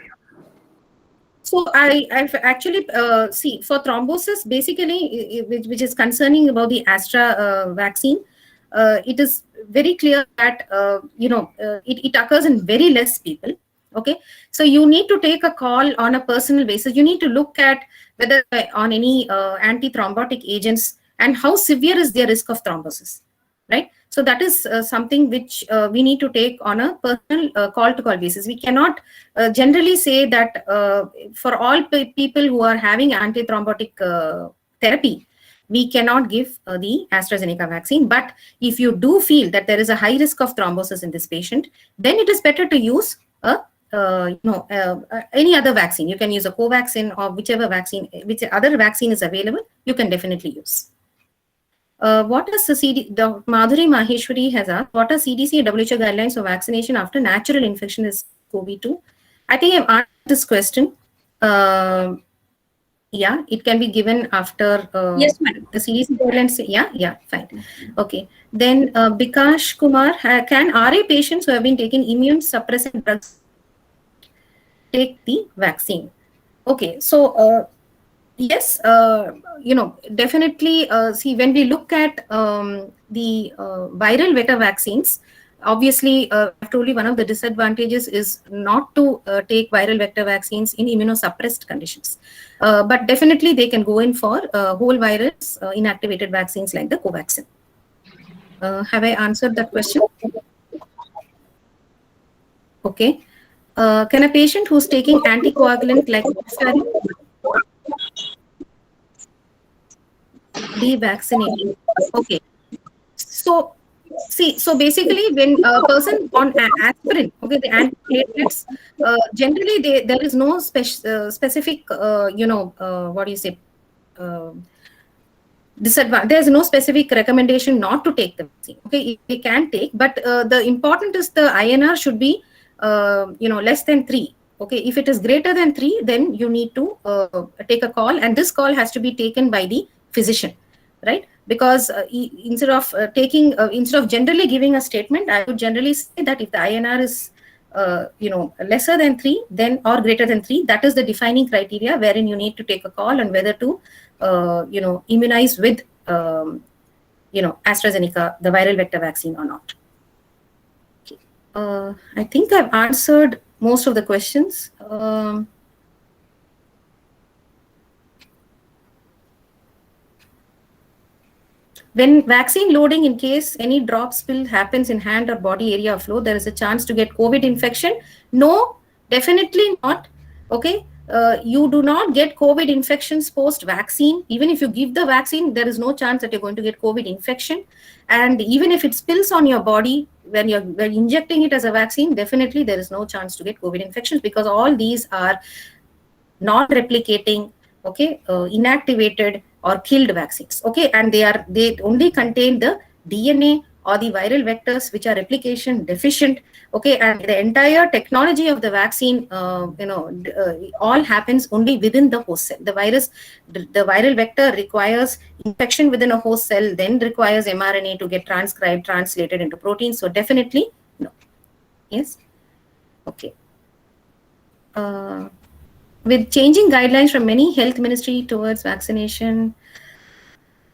So I've actually see for thrombosis, basically, which is concerning about the Astra vaccine, it is very clear that it occurs in very less people. Okay, so you need to take a call on a personal basis. You need to look at whether on any anti-thrombotic agents and how severe is their risk of thrombosis, right? So that is something which we need to take on a personal call-to-call basis. We cannot generally say that for all people who are having anti-thrombotic therapy, we cannot give the AstraZeneca vaccine. But if you do feel that there is a high risk of thrombosis in this patient, then it is better to use any other vaccine. You can use a Covaxin or whichever other vaccine is available, you can definitely use. What is the Madhuri Maheshwari has asked, what are CDC and WHO guidelines for vaccination after natural infection is COVID-2? I think I've answered this question. Yeah, it can be given after yes, madam. The CDC guidelines. Yeah, fine. Okay. Then Bikash Kumar, can RA patients who have been taking immune suppressant drugs take the vaccine? Okay, so yes, definitely. See, when we look at the viral vector vaccines, obviously, I've told you one of the disadvantages is not to take viral vector vaccines in immunosuppressed conditions. But definitely, they can go in for whole virus inactivated vaccines like the Covaxin. Have I answered that question? Okay. Can a patient who's taking anticoagulant like warfarin be vaccinated? Okay. So, see, so basically, when a person on aspirin, okay, the antiplatelets, generally there is no specific, what do you say, disadvantage. There's no specific recommendation not to take the vaccine. Okay, they can take, but the important is the INR should be, less than 3. Okay, if it is greater than 3, then you need to take a call, and this call has to be taken by the physician, right? Because instead of generally giving a statement, I would generally say that if the INR is lesser than 3, then or greater than 3, that is the defining criteria wherein you need to take a call on whether to immunize with AstraZeneca, the viral vector vaccine, or not. Okay. I think I've answered most of the questions. When vaccine loading, in case any drop spill happens in hand or body area of flow, there is a chance to get COVID infection. No, definitely not. Okay. You do not get COVID infections post-vaccine. Even if you give the vaccine, there is no chance that you're going to get COVID infection. And even if it spills on your body when you're injecting it as a vaccine, definitely there is no chance to get COVID infections, because all these are non-replicating, okay, inactivated or killed vaccines. Okay, and they only contain the DNA or the viral vectors which are replication deficient. Okay, and the entire technology of the vaccine, all happens only within the host cell. The viral vector requires infection within a host cell, then requires mRNA to get transcribed, translated into protein. So definitely no. Yes. Okay. With changing guidelines from many health ministry towards vaccination,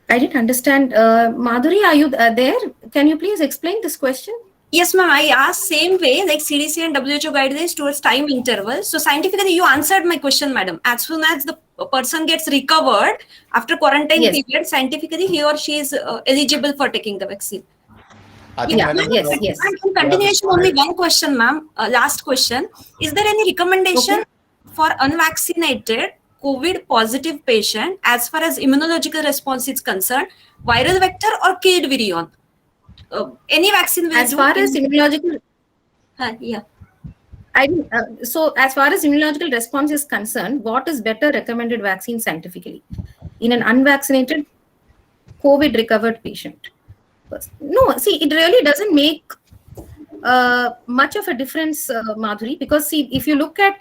I didn't understand. Madhuri, are you there? Can you please explain this question? Yes, ma'am. I asked same way, like CDC and WHO guidelines towards time interval. So scientifically, you answered my question, madam. As soon as the person gets recovered after quarantine Yes. period, scientifically he or she is eligible for taking the vaccine. I think, Yeah, madam, yes, you yes. And in have continuation, only responded. one question, ma'am. Last question. Is there any recommendation for unvaccinated COVID positive patient as far as immunological response is concerned, viral vector or killed virion? Any vaccine will As do. far as immunological, Yeah. so as far as immunological response is concerned, what is better recommended vaccine scientifically in an unvaccinated COVID recovered patient? No, see, it really doesn't make much of a difference, Madhuri, because see, if you look at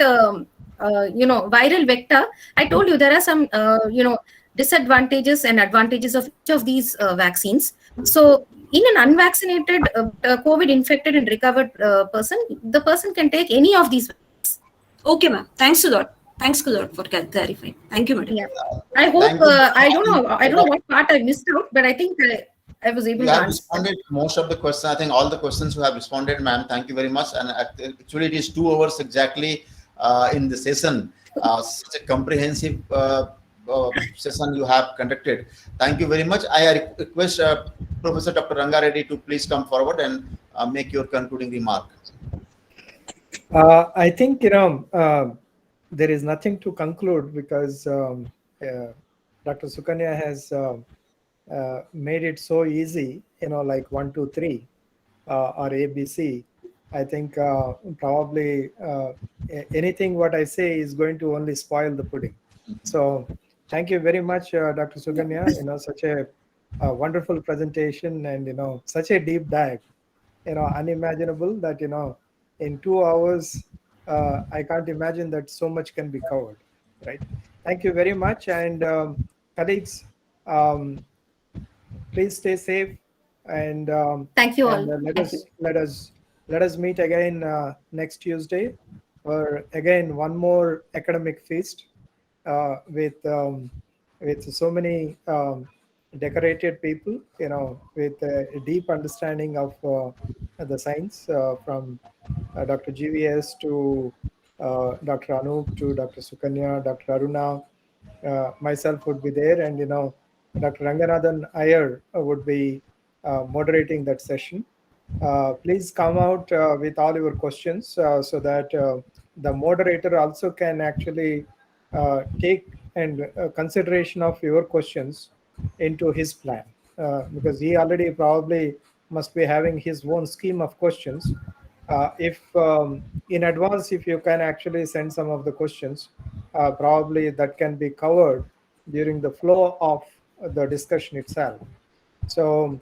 viral vector, I told you there are some disadvantages and advantages of each of these vaccines. So in an unvaccinated COVID infected and recovered person, the person can take any of these. Okay, ma'am. Thanks a lot. Thanks a lot for clarifying. Thank you, madam. Yeah. I hope Thank you. I don't know what part I missed out, but I think I was able You to have answer. responded most of the questions. I think all the questions you have responded, ma'am. Thank you very much. And actually, it is 2 hours exactly in the session. Such a comprehensive session you have conducted. Thank you very much. I request Professor Dr. Rangareddy to please come forward and make your concluding remark. I think there is nothing to conclude because Dr. Sukanya has made it so easy, like 1, 2, 3 or ABC. I think probably anything what I say is going to only spoil the pudding. So thank you very much, Dr. Sukanya. Such a wonderful presentation and such a deep dive. Unimaginable that in 2 hours I can't imagine that so much can be covered. Right. Thank you very much, and colleagues, please stay safe and Thank you all. and Thank you. let us meet again next Tuesday for again one more academic feast with so many decorated people, with a deep understanding of the science from Dr. GVS to Dr. Anup to Dr. Sukanya, Dr. Aruna, myself would be there, and Dr. Ranganathan Iyer would be moderating that session. Please come out with all your questions so that the moderator also can actually take and consideration of your questions into his plan, because he already probably must be having his own scheme of questions. If in advance, if you can actually send some of the questions, probably that can be covered during the flow of the discussion itself. So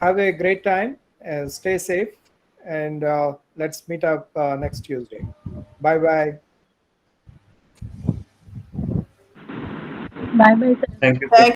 have a great time and stay safe, and let's meet up next Tuesday. Bye-bye. Bye bye. Thank you. Thank